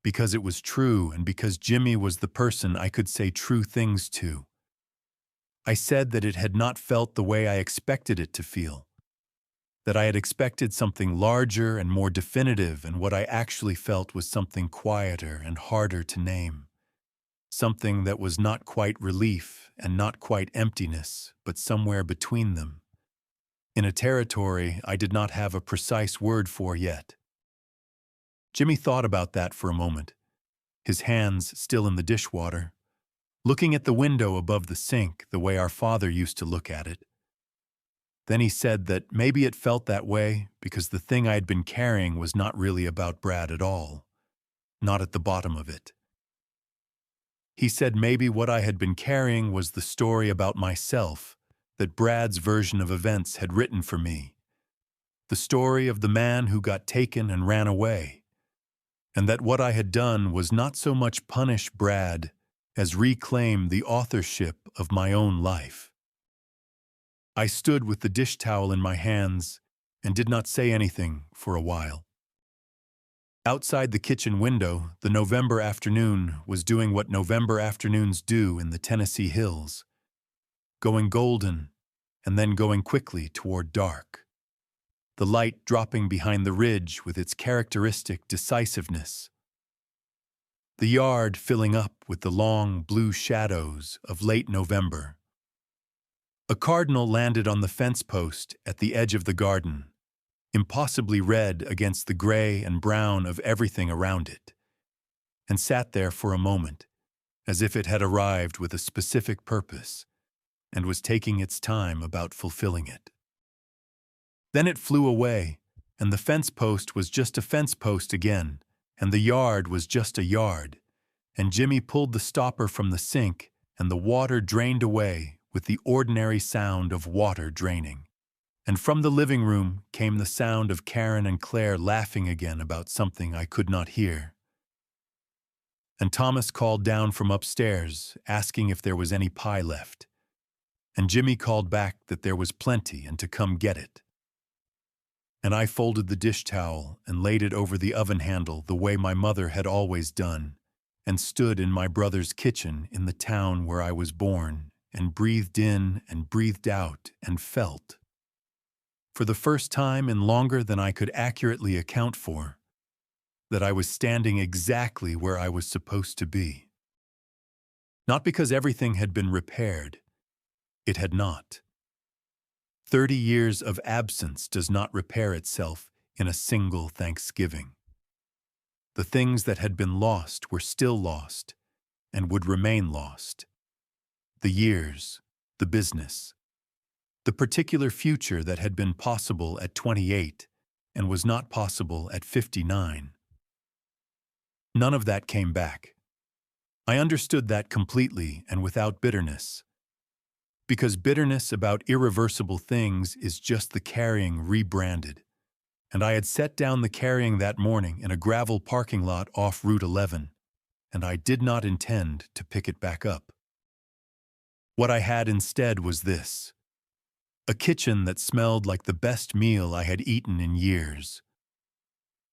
because it was true and because Jimmy was the person I could say true things to, I said that it had not felt the way I expected it to feel, that I had expected something larger and more definitive, and what I actually felt was something quieter and harder to name, something that was not quite relief and not quite emptiness, but somewhere between them, in a territory I did not have a precise word for yet. Jimmy thought about that for a moment, his hands still in the dishwater, looking at the window above the sink the way our father used to look at it. Then he said that maybe it felt that way because the thing I had been carrying was not really about Brad at all, not at the bottom of it. He said maybe what I had been carrying was the story about myself that Brad's version of events had written for me, the story of the man who got taken and ran away, and that what I had done was not so much punish Brad as reclaim the authorship of my own life. I stood with the dish towel in my hands and did not say anything for a while. Outside the kitchen window, the November afternoon was doing what November afternoons do in the Tennessee hills, going golden and then going quickly toward dark. The light dropping behind the ridge with its characteristic decisiveness. The yard filling up with the long blue shadows of late November. A cardinal landed on the fence post at the edge of the garden, impossibly red against the gray and brown of everything around it, and sat there for a moment, as if it had arrived with a specific purpose and was taking its time about fulfilling it. Then it flew away, and the fence post was just a fence post again, and the yard was just a yard, and Jimmy pulled the stopper from the sink, and the water drained away with the ordinary sound of water draining. And from the living room came the sound of Karen and Claire laughing again about something I could not hear. And Thomas called down from upstairs, asking if there was any pie left. And Jimmy called back that there was plenty and to come get it. And I folded the dish towel and laid it over the oven handle the way my mother had always done, and stood in my brother's kitchen in the town where I was born, and breathed in and breathed out and felt, for the first time in longer than I could accurately account for, that I was standing exactly where I was supposed to be. Not because everything had been repaired. It had not. 30 years of absence does not repair itself in a single Thanksgiving. The things that had been lost were still lost and would remain lost. The years, the business, the particular future that had been possible at 28 and was not possible at 59. None of that came back. I understood that completely and without bitterness. Because bitterness about irreversible things is just the carrying rebranded. And I had set down the carrying that morning in a gravel parking lot off Route 11, and I did not intend to pick it back up. What I had instead was this: a kitchen that smelled like the best meal I had eaten in years.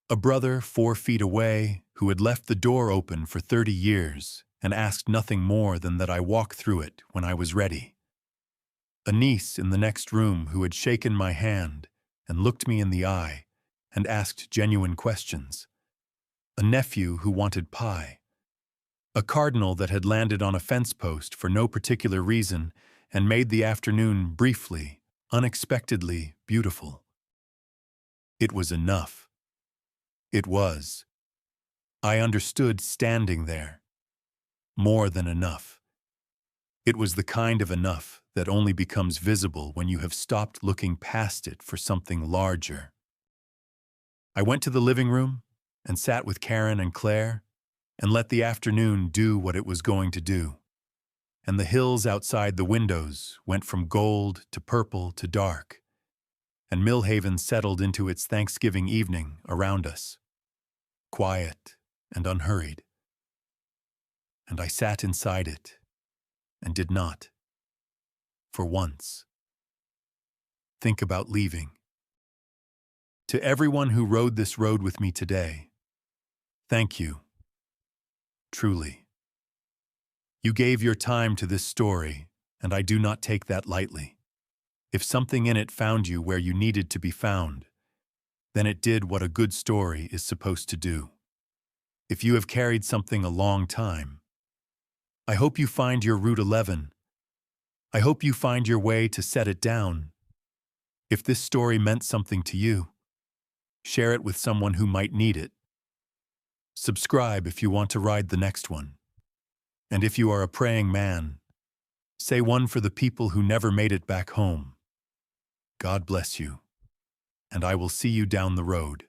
A brother 4 feet away who had left the door open for 30 years and asked nothing more than that I walk through it when I was ready. A niece in the next room who had shaken my hand and looked me in the eye and asked genuine questions. A nephew who wanted pie. A cardinal that had landed on a fence post for no particular reason and made the afternoon briefly, unexpectedly beautiful. It was enough. It was. I understood standing there. More than enough. It was the kind of enough that only becomes visible when you have stopped looking past it for something larger. I went to the living room and sat with Karen and Claire and let the afternoon do what it was going to do. And the hills outside the windows went from gold to purple to dark, and Millhaven settled into its Thanksgiving evening around us, quiet and unhurried. And I sat inside it and did not, for once, think about leaving. To everyone who rode this road with me today, thank you. Truly. You gave your time to this story, and I do not take that lightly. If something in it found you where you needed to be found, then it did what a good story is supposed to do. If you have carried something a long time, I hope you find your Route 11. I hope you find your way to set it down. If this story meant something to you, share it with someone who might need it. Subscribe if you want to ride the next one. And if you are a praying man, say one for the people who never made it back home. God bless you, and I will see you down the road.